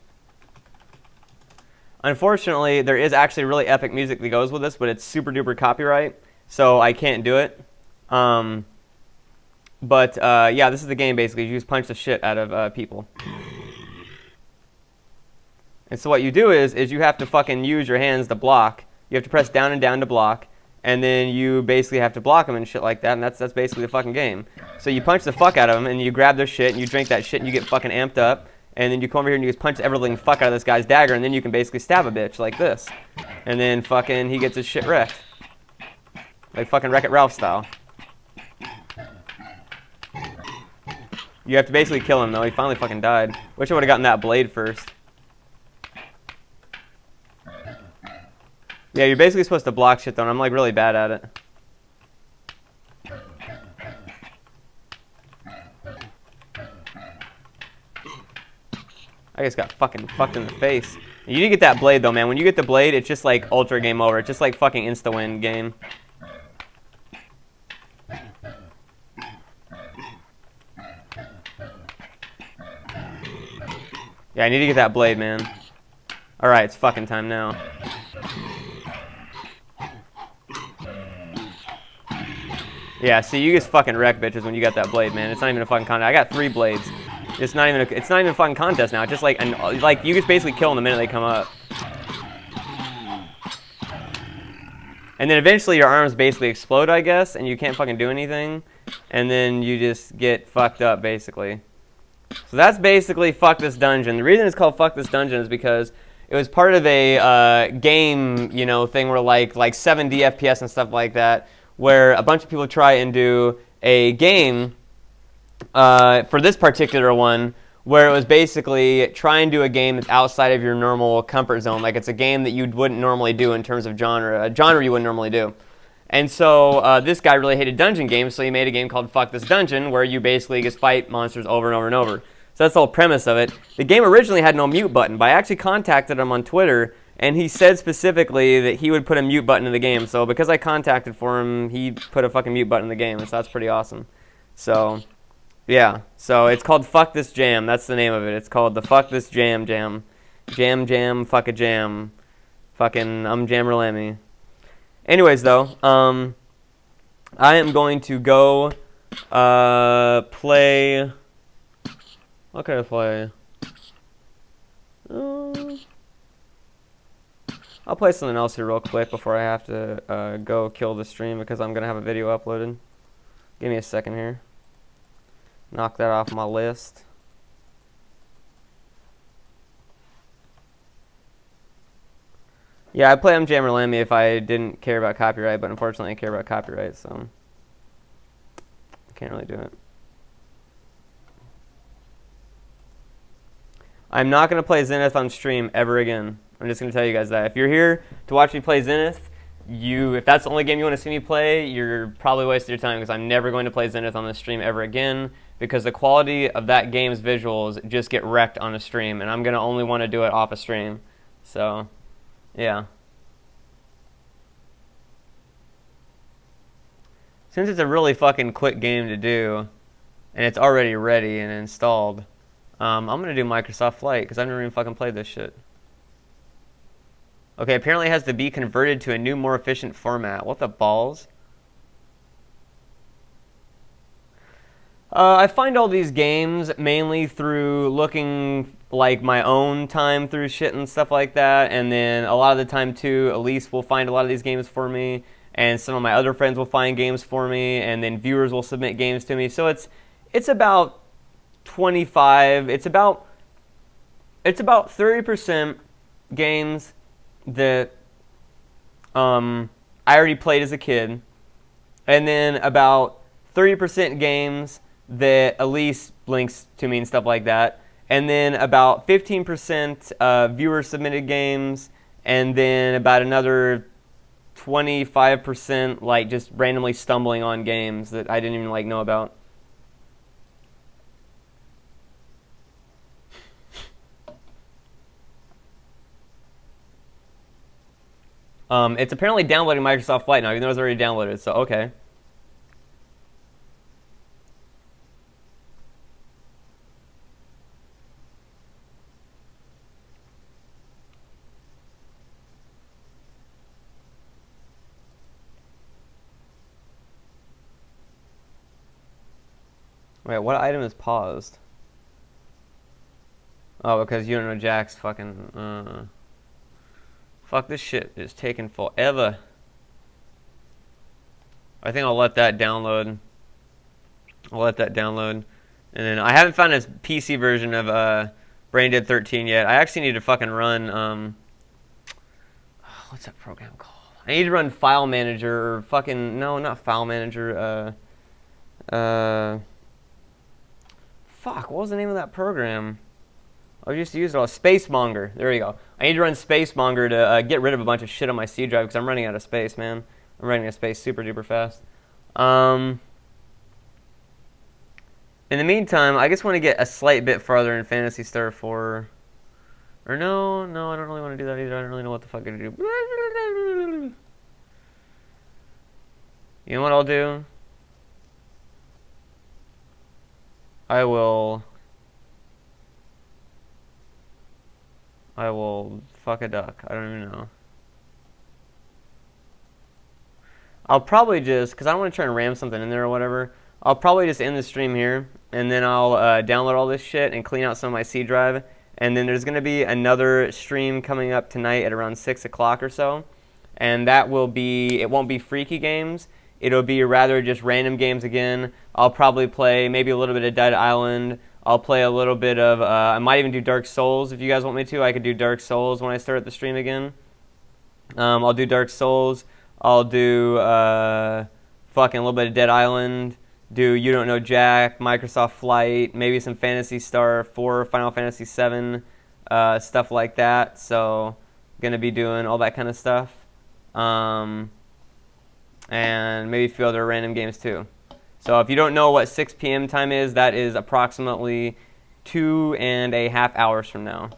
Unfortunately, there is actually really epic music that goes with this, but it's super duper copyright, so I can't do it. Yeah, this is the game basically. You just punch the shit out of people. And so what you do is you have to fucking use your hands to block. You have to press down and down to block, and then you basically have to block them and shit like that, and that's basically the fucking game. So you punch the fuck out of them, and you grab their shit, and you drink that shit, and you get fucking amped up, and then you come over here and you just punch everything fuck out of this guy's dagger, and then you can basically stab a bitch like this. And then fucking he gets his shit wrecked. Like fucking Wreck-It Ralph style. You have to basically kill him, though. He finally fucking died. Wish I would have gotten that blade first. Yeah, you're basically supposed to block shit, though, and I'm, like, really bad at it. I just got fucking fucked in the face. You need to get that blade, though, man. When you get the blade, it's just, like, ultra game over. It's just, like, fucking insta-win game. Yeah, I need to get that blade, man. Alright, it's fucking time now. Yeah, see, you just fucking wreck bitches when you got that blade, man. It's not even a fucking contest. I got 3 blades. It's not even a fucking contest now. It's just like, you just basically kill them the minute they come up. And then eventually your arms basically explode, I guess, and you can't fucking do anything. And then you just get fucked up, basically. So that's basically Fuck This Dungeon. The reason it's called Fuck This Dungeon is because it was part of a game, you know, thing where like 70 FPS and stuff like that, where a bunch of people try and do a game for this particular one, where it was basically try and do a game that's outside of your normal comfort zone. Like it's a game that you wouldn't normally do in terms of genre, a genre you wouldn't normally do. And so this guy really hated dungeon games, so he made a game called Fuck This Dungeon, where you basically just fight monsters over and over and over. So that's the whole premise of it. The game originally had no mute button, but I actually contacted him on Twitter, and he said specifically that he would put a mute button in the game. So because I contacted for him, he put a fucking mute button in the game, and so that's pretty awesome. So, yeah. So it's called Fuck This Jam. That's the name of it. It's called the Fuck This Jam Jam. Jam, fuck a jam. Fucking, Jammer Lemmy. Anyways, though, I am going to go play... What can I play? I'll play something else here real quick before I have to go kill the stream because I'm going to have a video uploaded. Give me a second here. Knock that off my list. Yeah, I'd play Jammer Lemmy if I didn't care about copyright, but unfortunately I care about copyright, so I can't really do it. I'm not going to play Zenith on stream ever again. I'm just going to tell you guys that. If you're here to watch me play Zenith, if that's the only game you want to see me play, you're probably wasting your time because I'm never going to play Zenith on the stream ever again because the quality of that game's visuals just get wrecked on a stream, and I'm going to only want to do it off a stream. So, yeah. Since it's a really fucking quick game to do, and it's already ready and installed, I'm going to do Microsoft Flight, because I've never even fucking played this shit. Okay, apparently it has to be converted to a new, more efficient format. What the balls? I find all these games mainly through looking like my own time through shit and stuff like that, and then a lot of the time too, Elise will find a lot of these games for me, and some of my other friends will find games for me, and then viewers will submit games to me. So it's about 25. It's about 30% games that I already played as a kid, and then about 30% games that Elise links to me and stuff like that, and then about 15% viewer submitted games, and then about another 25% like just randomly stumbling on games that I didn't even like know about. It's apparently downloading Microsoft Flight now, even though it's already downloaded, so okay. Wait, what item is paused? Oh, because you don't know Jack's fucking, fuck, this shit is taking forever. I think I'll let that download. And then I haven't found a PC version of Brain Dead 13 yet. I actually need to fucking run what's that program called? I need to run File Manager or fucking no, not File Manager. Fuck, what was the name of that program? I used to use it all. Spacemonger. There we go. I need to run Spacemonger to get rid of a bunch of shit on my C drive because I'm running out of space, man. I'm running out of space super duper fast. In the meantime, I just want to get a slight bit farther in Phantasy Star 4. Or no, I don't really want to do that either. I don't really know what the fuck to do. You know what I'll do? I will fuck a duck. I don't even know. I'll probably just, because I don't want to try and ram something in there or whatever, I'll probably just end the stream here, and then I'll download all this shit and clean out some of my C drive, and then there's going to be another stream coming up tonight at around 6 o'clock or so, and that will be, it won't be freaky games, it'll be rather just random games again. I'll probably play maybe a little bit of Dead Island, I'll play a little bit of, I might even do Dark Souls if you guys want me to. I could do Dark Souls when I start the stream again. I'll do Dark Souls. I'll do fucking a little bit of Dead Island. Do You Don't Know Jack, Microsoft Flight, maybe some Phantasy Star 4, Final Fantasy 7, stuff like that. So, gonna be doing all that kind of stuff. And maybe a few other random games too. So if you don't know what 6 p.m. time is, that is approximately 2.5 hours from now.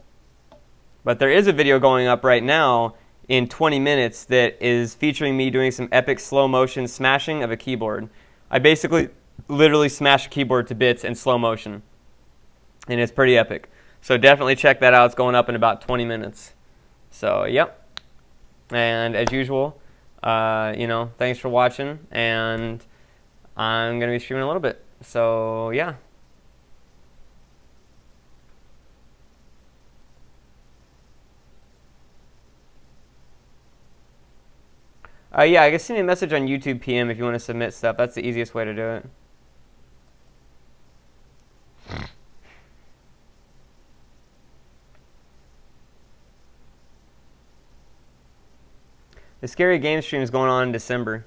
But there is a video going up right now in 20 minutes that is featuring me doing some epic slow motion smashing of a keyboard. I basically literally smash a keyboard to bits in slow motion. And it's pretty epic. So definitely check that out. It's going up in about 20 minutes. So, yep. And as usual, thanks for watching. And I'm going to be streaming a little bit. So, yeah. Yeah, I guess send me a message on YouTube PM if you want to submit stuff. That's the easiest way to do it. The Scary Game stream is going on in December.